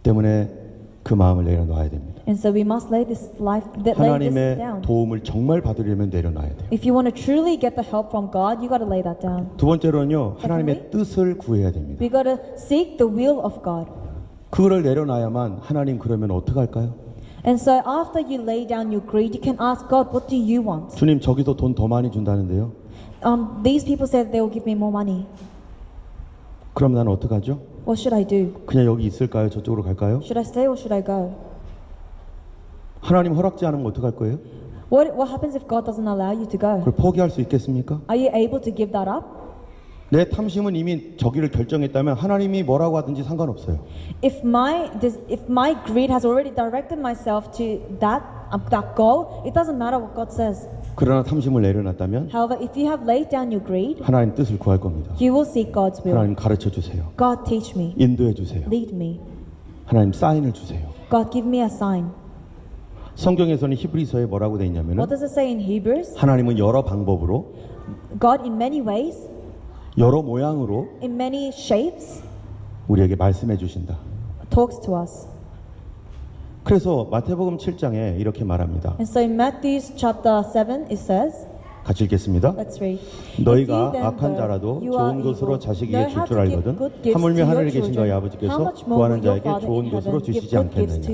때문에 그 마음을 내려놔야 됩니다. And so we must lay this down. 하나님의 도움을 정말 받으려면 내려놔야 돼요. If you want to truly get the help from God, you got to lay that down. 두 번째로는요, 하나님의 뜻을 구해야 됩니다. We got to seek the will of God. 그거를 내려놔야만 하나님 그러면 어떻게 할까요? And so after you lay down your greed, you can ask God, what do you want? 주님, 저기서 돈 더 많이 준다는데요. These people said they will give me more money. 그럼 나는 어떡하죠? What should I do? 그냥 여기 있을까요? 저쪽으로 갈까요? Should I stay or should I go? 하나님 허락지 않으면 어떡할 거예요? What happens if God doesn't allow you to go? 그걸 포기할 수 있겠습니까? Are you able to give that up? 내 탐심은 이미 저기를 결정했다면 하나님이 뭐라고 하든지 상관없어요. If my greed has already directed myself to that goal, it doesn't matter what God says. 그러나 탐심을 내려놨다면 However, if you have laid down your greed, 하나님 뜻을 구할 겁니다. you will seek God's will. 하나님 가르쳐 주세요. God, teach me. 인도해 주세요. Lead me. 하나님 사인을 주세요. God, give me a sign. 성경에서는 히브리서에 뭐라고 돼 있냐면은 What does it say in Hebrews? 하나님은 여러 방법으로, God, in many ways, 여러 모양으로 in many shapes, 우리에게 말씀해 주신다. talks to us. 그래서 마태복음 7장에 이렇게 말합니다. And so in Matthew chapter 7, it says, 같이 읽겠습니다. let's read. 너희가 악한 자라도 좋은 것으로 자식에게 줄 줄 알거든 하물며 하늘에 계신 너희 아버지께서 구하는 자에게 좋은 것으로 주시지 않겠느냐.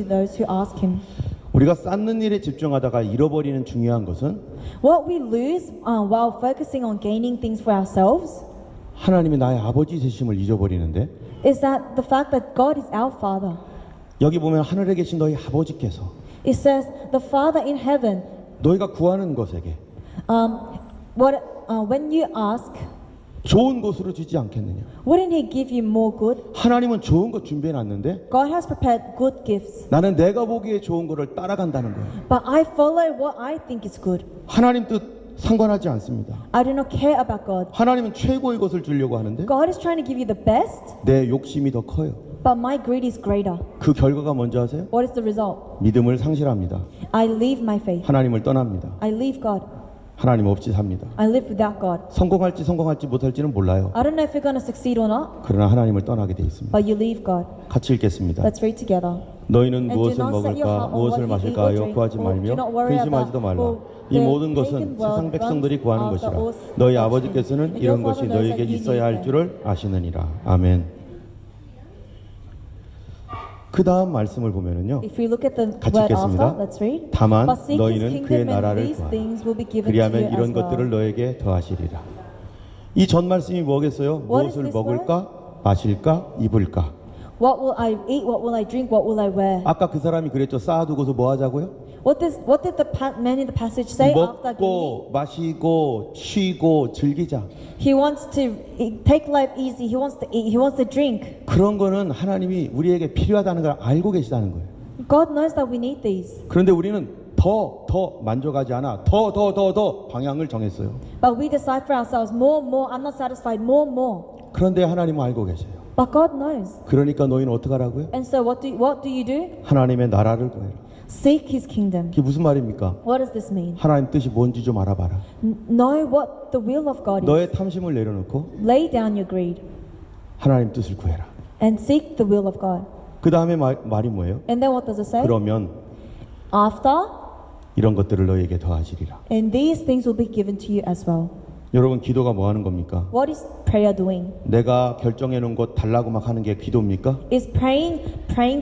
우리가 쌓는 일에 집중하다가 잃어버리는 중요한 것은 What we lose while focusing on gaining things for ourselves 하나님이 나의 아버지 되심을 잊어버리는데, is that the fact that God is our Father. 여기 보면 하늘에 계신 너희 아버지께서 It says the Father in heaven. 너희가 구하는 것에게 When you ask, 좋은 것으로 주지 않겠느냐. wouldn't He give you more good? 하나님은 좋은 것 준비해 놨는데 God has prepared good gifts, 나는 내가 보기에 좋은 거를 따라간다는 거예요. but I follow what I think is good. 하나님 뜻 상관하지 않습니다. I do not care about God. 하나님은 최고의 것을 주려고 하는데 God is trying to give you the best, 내 욕심이 더 커요. but my greed is greater. 그 결과가 뭔지 아세요? What is the result? 믿음을 상실합니다. I leave my faith. 하나님을 떠납니다. I leave God. 하나님 없이 삽니다. I live without God. 성공할지 못할지는 몰라요. I don't know if you're going to succeed or not, 그러나 하나님을 떠나게 돼 있습니다. but you leave God. 같이 읽겠습니다. Let's read together. 너희는 And do 무엇을 not set your 먹을까 heart on 무엇을 what you eat 마실까 or 하여 drink, 구하지 or 말며 do not worry 근심하지도 about, 말라. for 이 the 모든 것은 pagan world 세상 백성들이 runs 구하는 after 것이라. all 너희 such 아버지께서는 things. 이런 And your 것이 Father knows 너희에게 that you 있어야 need 할 them. 줄을 아시느니라. 아멘. 그 다음 말씀을 보면은요. If we look at the 같이 word 읽겠습니다. after, let's read. 다만 But seek His 너희는 kingdom 그의 and 나라를 these 구하라. things will be given to you 그리하면 as 이런 것들을 well. 너에게 더하시리라. 이 전 말씀이 뭐겠어요? What is 무엇을 this 먹을까, 마실까, 입을까? What will I eat? What will I drink? What will I wear? 아까 그 사람이 그랬죠. 쌓아두고서 뭐 하자고요? What did the man in the passage say after gaining? 먹고 마시고 쉬고 즐기자. He wants to take life easy. He wants to eat. He wants to drink. 그런 거는 하나님이 우리에게 필요하다는 걸 알고 계시다는 거예요. God knows that we need these. 그런데 우리는 더 만족하지 않아. 더 방향을 정했어요. But we decide for ourselves more. I'm not satisfied. More. 그런데 하나님은 알고 계세요. But God knows. 그러니까 너희는 어떻게 하라고요? And so what do you do? 하나님의 나라를 구해라. Seek His kingdom. 그게 무슨 말입니까? What does this mean? 하나님 뜻이 뭔지 좀 알아봐라. Know what the will of God is. 너의 탐심을 내려놓고 Lay down your greed 하나님 뜻을 구해라. and seek the will of God. 그 다음에 말이 뭐예요? And then what does it say? 그러면 After, 이런 것들을 너희에게 더하시리라. and these things will be given to you as well. 여러분, 기도가 뭐 하는 겁니까? What is prayer doing? 내가 결정해 놓은 것 달라고 막 하는 게 기도입니까? Is praying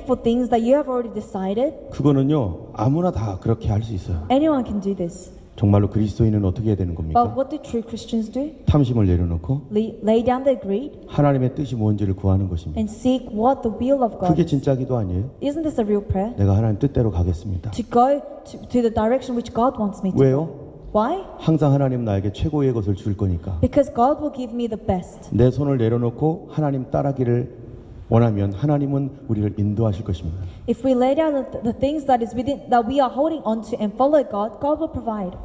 for things that you have already decided? 그거는요, 아무나 다 그렇게 할 수 있어요. Anyone can do this. 정말로 그리스도인은 어떻게 해야 되는 But 겁니까? what do true Christians do? 탐심을 내려놓고 Lay down their greed 하나님의 뜻이 뭔지를 구하는 것입니다. and seek what the will of God 그게 is. 진짜 기도 아니에요? Isn't this a real prayer? 내가 하나님 뜻대로 가겠습니다. To go to the direction which God wants me to go. 왜요? Why? 항상 하나님 나에게 최고의 것을 줄 거니까. Because God will give me the best. 내 손을 내려놓고 하나님 따라기를 원하면 하나님은 우리를 인도하실 것입니다. If we lay down the things that is within that we are holding onto and follow God, God will provide.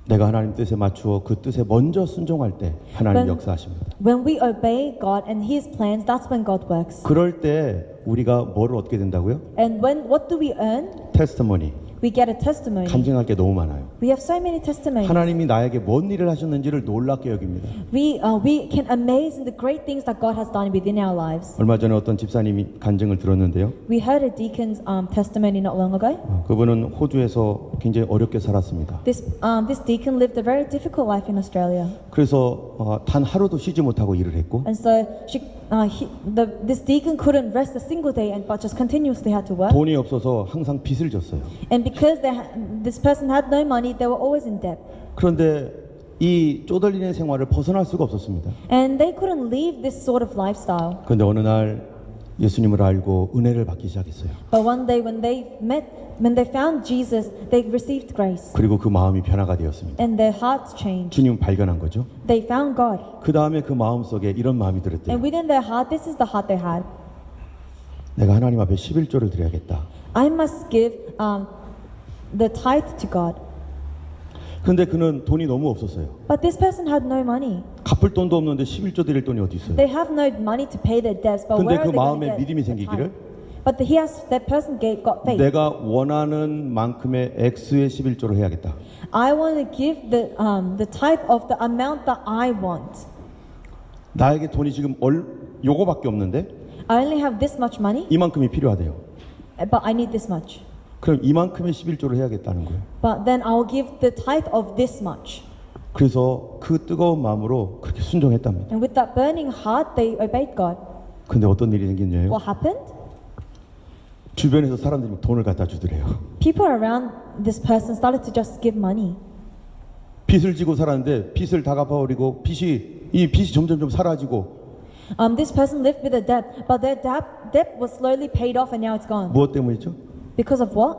내가 하나님 뜻에 맞추어 그 뜻에 먼저 순종할 때 하나님 역사하십니다. When we obey God and His plans, that's when God works. 그럴 때 우리가 뭐를 얻게 된다고요? And what do we earn? 테스티머니. We get a testimony. 간증할 게 너무 많아요. We have so many testimonies. 하나님이 나에게 뭔 일을 하셨는지를 놀랍게 여깁니다. We can amaze in the great things that God has done within our lives. 얼마 전에 어떤 집사님이 간증을 들었는데요. We heard a deacon's testimony not long ago. 그분은 호주에서 굉장히 어렵게 살았습니다. This deacon lived a very difficult life in Australia, 그래서 단 하루도 쉬지 못하고 일을 했고 and so this deacon couldn't rest a single day, but just continuously had to work. 돈이 없어서 항상 빚을 졌어요. And because this person had no money, they were always in debt, 그런데 이 쪼들리는 생활을 벗어날 수가 없었습니다. and they couldn't leave this sort of lifestyle. 그런데 어느 날 예수님을 알고 은혜를 받기 시작했어요. But one day, when they found Jesus, they received grace, 그리고 그 마음이 변화가 되었습니다. and their hearts changed. 주님을 발견한 거죠. They found God, 그 다음에 그 마음 속에 이런 마음이 들었대요. and within their heart, this is the heart they had. 내가 하나님 앞에 11조를 드려야겠다. I must give the tithe to God. 그런데 그는 돈이 너무 없었어요. But this person had no money. 갚을 돈도 없는데 11조 드릴 돈이 어디 있어요? They have no money to pay their debts, but 근데 where 그 are they going 마음에 to get 믿음이 the 생기기를 tithe? But that person got faith. 내가 원하는 만큼의 액수의 11조를 해야겠다. I want to give the tithe of the amount that I want. 나에게 돈이 지금 요거밖에 없는데 I only have this much money, 이만큼이 필요하대요. but I need this much. 그럼 이만큼의 11조를 해야겠다는 거예요. But then I'll give the tithe of this much. 그래서 그 뜨거운 마음으로 그렇게 순종했답니다. And with that burning heart, they obeyed God. 근데 어떤 일이 생겼냐요? What happened? 주변에서 사람들이 돈을 갖다 주더래요. People around this person started to just give money. 빚을 지고 살았는데 빚을 다 갚아버리고 이 빚이 점점 사라지고 This person lived with a debt, but their debt was slowly paid off, and now it's gone. 무엇 때문이죠? Because of what?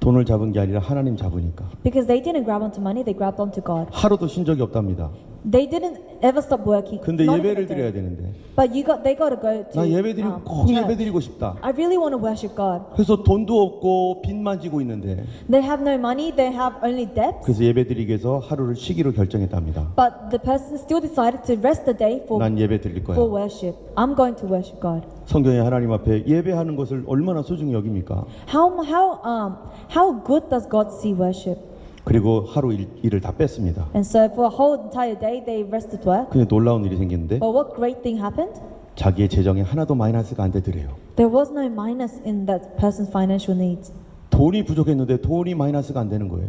돈을 잡은 게 아니라 하나님 잡으니까. Because they didn't grab onto money, they grabbed onto God. 하루도 쉰 적이 없답니다. They didn't ever stop working. 근데 not even 예배를 a day. 드려야 되는데 But they got to go to 나 예배드리고 꼭 church. 예배드리고 싶다. I really want to worship God. 그래서 돈도 없고 빚만 지고 있는데 They have no money, they have only debts. 그래서 예배드리기 위해서 하루를 쉬기로 결정했답니다. But the person still decided to rest the day for 난 예배 드릴 거야. worship. I'm going to worship God. 성경에 하나님 앞에 예배하는 것을 얼마나 소중히 여깁니까? How good does God see worship? 그리고 하루 일을 다 뺐습니다. And so for a whole entire day they rested work. 근데 놀라운 일이 생겼는데 But what great thing happened? 자기의 재정에 하나도 마이너스가 안 되더래요. There was no minus in that person's financial needs. 돈이 부족했는데 돈이 마이너스가 안 되는 거예요.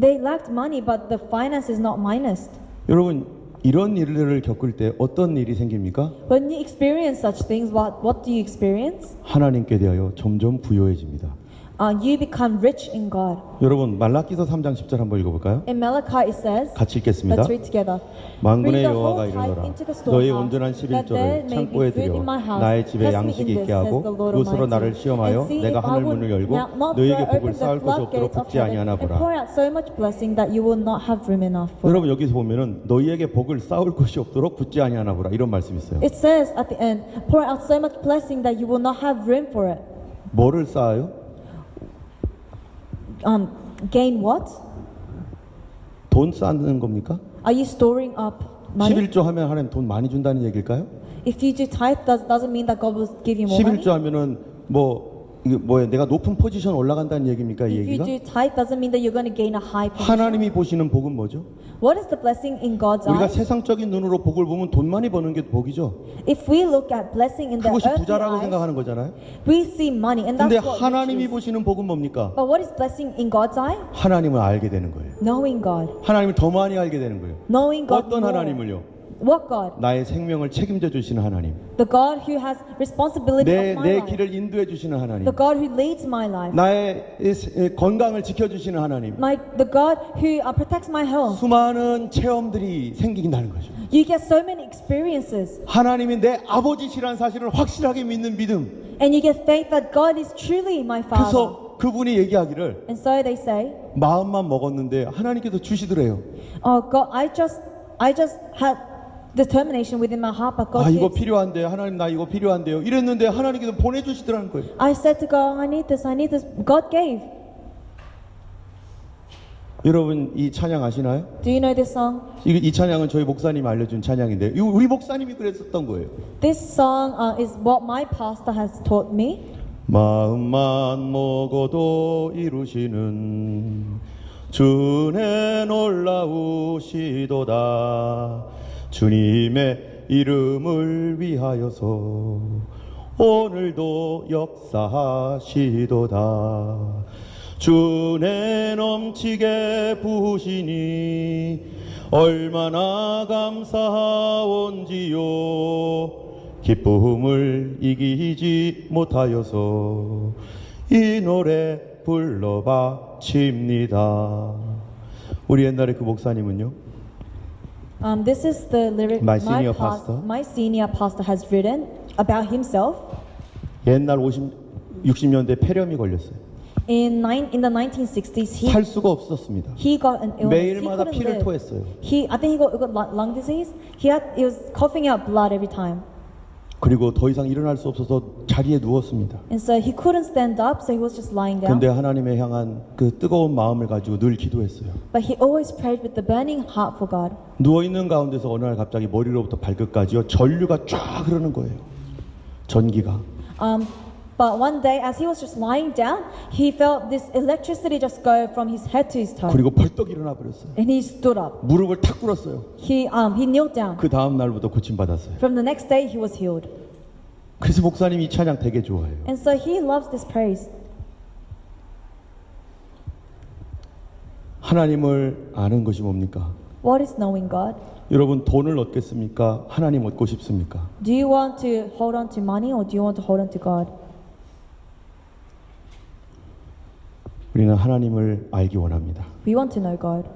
They lacked money, but the finance is not minus. 여러분 이런 일들을 겪을 때 어떤 일이 생깁니까? When you experience such things, what do you experience? 하나님께 대하여 점점 부요해집니다. You become rich in God. 여러분 말라기서 3장 10절 한번 읽어볼까요? In Malachi it says, 같이 읽겠습니다. let's read together. 만군의 Bring the 여호와가 whole tithe 이르노라 into the 너희 storehouse, 온전한 that there 11조를 may 창고에 be food 들여 in my house. 나의 집에 Test me 양식이 in 있게 this, 하고 says the Lord 그것으로 Almighty. 나를 시험하여 And see 내가 if I 하늘 would 문을 열고 not 너희에게 throw 복을 open the 쌓을 곳이 없도록 floodgates of 붓지 heaven 아니하나 and pour 보라. out so much blessing that you will not have room enough for. 여러분 여기서 보면은 너희에게 복을 쌓을 곳이 없도록 붓지 아니하나 보라 이런 말씀이 있어요. It says at the end, pour out so much blessing that you will not have room for it. 뭐를 쌓아요? Gain what? 돈 쌓는 겁니까? Are you storing up money? 11조 하면 하나님 돈 많이 준다는 얘기일까요? If you do tithe, doesn't mean that God will give you more money. 11조 하면은 이게 뭐예요? 내가 높은 포지션 올라간다는 얘기입니까? 이 If you 얘기가? do tithe, doesn't mean that you're going to gain a high position. 하나님이 보시는 복은 뭐죠? What is the blessing in God's 우리가 eyes? 세상적인 눈으로 복을 보면 돈 많이 버는 게 복이죠. If we look at blessing in the 그것이 earthly 부자라고 eyes, 생각하는 거잖아요. we see money, and 근데 that's what 하나님이 rich is. 보시는 복은 뭡니까? But what is blessing in God's eye? 하나님을 알게 되는 거예요. Knowing God. 하나님을 더 많이 알게 되는 거예요. Knowing God 어떤 more. 하나님을요? What God? 나의 생명을 책임져 주시는 하나님. The God who has responsibility of my 내 life. 길을 인도해 주시는 하나님. The God who leads my life. 나의 건강을 지켜 주시는 하나님. The God who protects my health. 수많은 체험들이 생긴다는 거죠. You get so many experiences. 하나님이 내 아버지시라는 사실을 확실하게 믿는 믿음. And you get faith that God is truly my Father. 그래서 그분이 얘기하기를 And so they say, 마음만 먹었는데 하나님께서 주시더래요. oh God, I just had determination within my heart, but God 아 이거 gives. 필요한데 하나님 나 이거 필요한데요. 이랬는데 하나님께서 보내주시더라는 거예요. I said to God, I need this. God gave. 여러분 이 찬양 아시나요? Do you know this song? 이 찬양은 저희 목사님이 알려준 찬양인데 이거 우리 목사님이 그랬었던 거예요. This song is what my pastor has taught me. 마음만 먹어도 이루시는 주의 놀라우시도다. 주님의 이름을 위하여서 오늘도 역사하시도다. 주의 넘치게 부으시니 얼마나 감사하온지요. 기쁨을 이기지 못하여서 이 노래 불러바칩니다. 우리 옛날에 그 목사님은요. This is the lyric My senior pastor. my senior pastor has written about himself. 옛날 60년대 폐렴이 걸렸어요. In the 1960s, 살 수가 없었습니다. he got an illness. 매일마다 he couldn't 피를 live. 토했어요. I think he got lung disease. He was coughing out blood every time. 그리고 더 이상 일어날 수 없어서 자리에 누웠습니다. And so he couldn't stand up, so he was just lying down. 그런데 하나님에 향한 그 뜨거운 마음을 가지고 늘 기도했어요. But he always prayed with the burning heart for God. 누워 있는 가운데서 어느 날 갑자기 머리로부터 발끝까지요 전류가 쫙 흐르는 거예요. 전기가. But one day, as he was just lying down, he felt this electricity just go from his head to his toe. 그리고 벌떡 일어나 버렸어요. And he stood up. 무릎을 탁 꿇었어요. He knelt down. 그 다음 날부터 고침 받았어요. From the next day, he was healed. 그래서 목사님이 이 찬양 되게 좋아해요. And so he loves this praise. 하나님을 아는 것이 뭡니까? What is knowing God? 여러분 돈을 얻겠습니까? 하나님 얻고 싶습니까? Do you want to hold on to money or do you want to hold on to God? 우리는 하나님을 알기 원합니다. We want to know God.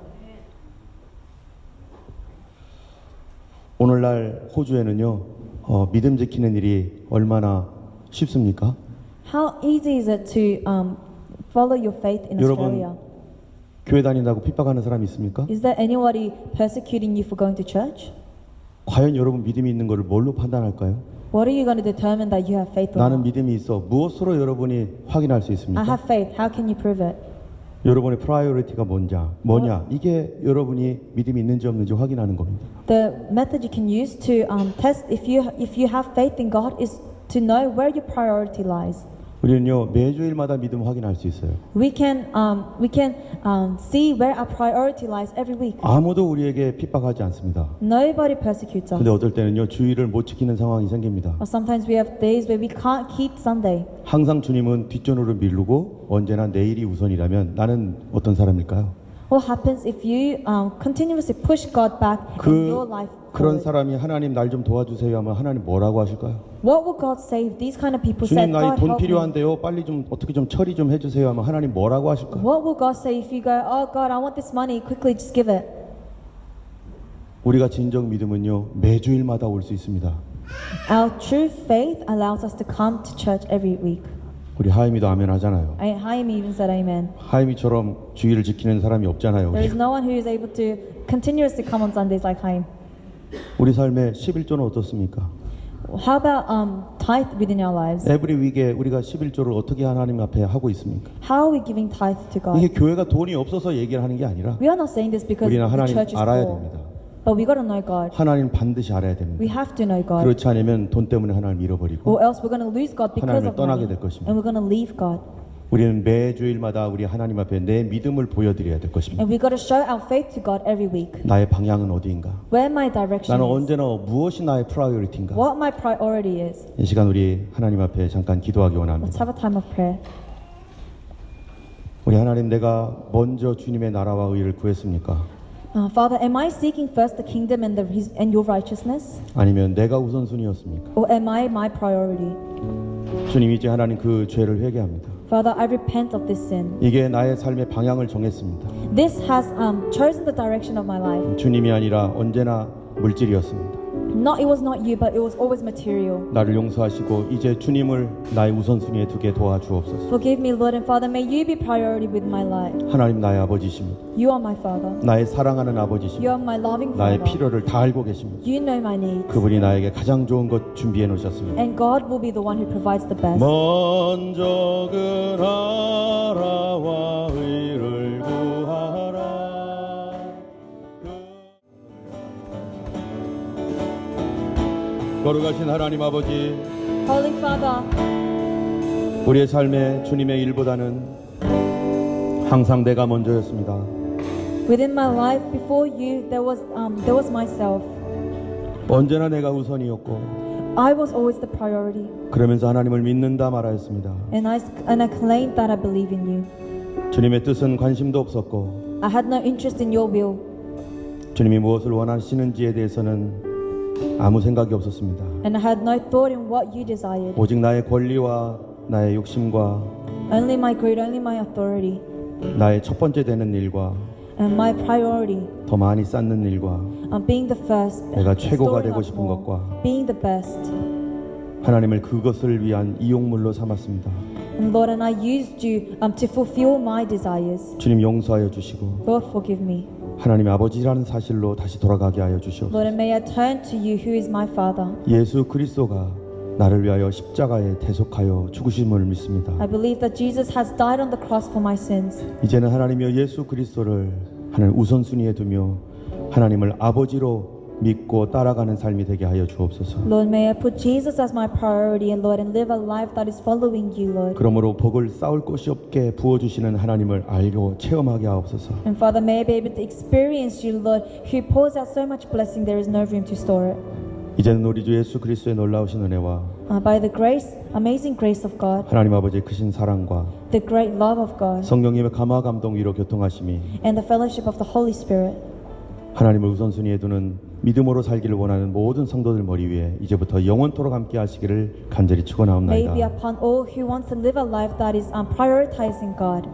오늘날 호주에는요 믿음 지키는 일이 얼마나 쉽습니까? How easy is it to follow your faith in Australia? 여러분 교회 다닌다고 핍박하는 사람이 있습니까? Is there anybody persecuting you for going to church? 과연 여러분 믿음이 있는 것을 뭘로 판단할까요? What are you going to determine that you have faith or 나는 not? 믿음이 있어. 무엇으로 여러분이 확인할 수 I 있습니까? have faith. How can you prove it? 여러분의 프라이어리티가 뭐냐? 이게 여러분이 믿음이 있는지 없는지 확인하는 겁니다. The method you can use to test if you have faith in God is to know where your priority lies. 우리는요 매주일마다 믿음 확인할 수 있어요. We can see where our priority lies every week. 아무도 우리에게 핍박하지 않습니다. Nobody persecutes us. 근데 어떨 때는요 주일을 못 지키는 상황이 생깁니다. Or sometimes we have days where we can't keep Sunday. 항상 주님은 뒷전으로 미루고 언제나 내일이 우선이라면 나는 어떤 사람일까요? What happens if you continuously push God back in your life 그런 forward? 사람이 하나님 날 좀 도와주세요 하면 하나님 뭐라고 하실까요? What will God say if these kind of people said, 주님 나 이 God 돈 help me? 필요한데요. 빨리 좀 어떻게 좀 처리 좀 해주세요 하면 하나님 뭐라고 하실까요? What will God say if you go, oh God, I want this money, quickly just give it? 우리가 진정 믿음은요 매주일마다 올 수 있습니다. Our true faith allows us to come to church every week. 우리 하임이도 아멘 하잖아요. Haimi even said amen. 하임이처럼 주일을 지키는 사람이 없잖아요. There is no one who is able to continuously come on Sundays like Haim. 우리 삶의 11조는 어떻습니까? How about tithe within our lives? 에브리 위기에 우리가 11조를 어떻게 하나님 앞에 하고 있습니까? How are we giving tithe to God? 이게 교회가 돈이 없어서 얘기를 하는 게 아니라 We are not saying this because 우리는 the 하나님 church is 알아야 poor. 됩니다. But we got to know God. 하나님 반드시 알아야 됩니다. We have to know God. 그렇지 않으면 돈 때문에 하나님 잃어버리고 Or else we're going to lose God because 하나님을 of 떠나게 money. 될 것입니다. And we're going to leave God. 우리는 매주일마다 우리 하나님 앞에 내 믿음을 보여드려야 될 것입니다. And we got to show our faith to God every week. 나의 방향은 어디인가? Where my direction 나는 is. 언제나 무엇이 나의 프라이어리티인가? What my priority is. 이 시간 우리 하나님 앞에 잠깐 기도하기 Let's 원합니다. have a time of prayer. 우리 하나님 내가 먼저 주님의 나라와 의를 구했습니까? Father, am I seeking first the kingdom and your righteousness, 아니면 내가 우선순위였습니까? or am I my priority? 주님 이제 하나님 그 죄를 회개합니다. Father, I repent of this sin. 이게 나의 삶의 방향을 정했습니다. This has chosen the direction of my life. 주님이 아니라 언제나 물질이었습니다. It was not you, but it was always material. 나를 용서하시고 이제 주님을 나의 우선순위에 두게 도와주옵소서. Forgive me, Lord and Father. May you be priority with my life. 하나님 나의 아버지십니다. You are my Father. 나의 사랑하는 You 아버지십니다. are my loving 나의 Father. 필요를 다 알고 계십니다. You know my needs. 그분이 나에게 가장 좋은 것 준비해 놓으셨습니다. And God will be the one who provides the best. 먼저 그나라와 의를 구하라. 거룩하신 하나님 아버지, Holy Father, 우리의 삶에 주님의 일보다는 항상 내가 먼저였습니다. within my life, before you, there was myself. 언제나 내가 우선이었고 I was always the priority, 그러면서 하나님을 믿는다 말하였습니다. and I claimed that I believe in you. 주님의 뜻은 관심도 없었고 I had no interest in your will, 주님이 무엇을 원하시는지에 대해서는 아무 생각이 없었습니다. and I had no thought in what you desired. 오직 나의 권리와 나의 욕심과 Only my greed, only my authority, 나의 첫 번째 되는 일과 and my priority, 더 많이 쌓는 일과 being the first, 내가 최고가 storing 되고 up 싶은 more, 것과 being the best. 하나님을 그것을 위한 이용물로 삼았습니다. And Lord, and I used you to fulfill my desires. 주님 용서하여 주시고 Lord, forgive me. 하나님의 아버지라는 사실로 다시 돌아가게 하여 주시옵소서. Lord, and may I turn to you, who is my Father. 예수 그리스도가 나를 위하여 십자가에 대속하여 죽으심을 믿습니다. I believe that Jesus has died on the cross for my sins. 이제는 하나님이여 예수 그리스도를 하나님 우선순위에 두며 하나님을 아버지로 믿고 따라가는 삶이 되게 하여 주옵소서. Lord, may I put Jesus as my priority, and Lord, and live a life that is following you, Lord. 그러므로 복을 쌓을 곳이 없게 부어주시는 하나님을 알고 체험하게 하옵소서. And Father, may I be able to experience you, Lord, who pours out so much blessing there is no room to store it. 이제는 우리 주 예수 그리스도의 놀라우신 은혜와 By the grace, amazing grace of God, 하나님 아버지의 크신 사랑과 the great love of God, 성령님의 감화 감동 위로 교통하심이 and the fellowship of the Holy Spirit, 하나님을 우선순위에 두는 믿음으로 살기를 원하는 모든 성도들 머리 위에 이제부터 영원토록 함께 하시기를 간절히 may be 축원하옵나이다. upon all who want to live a life that is prioritizing God.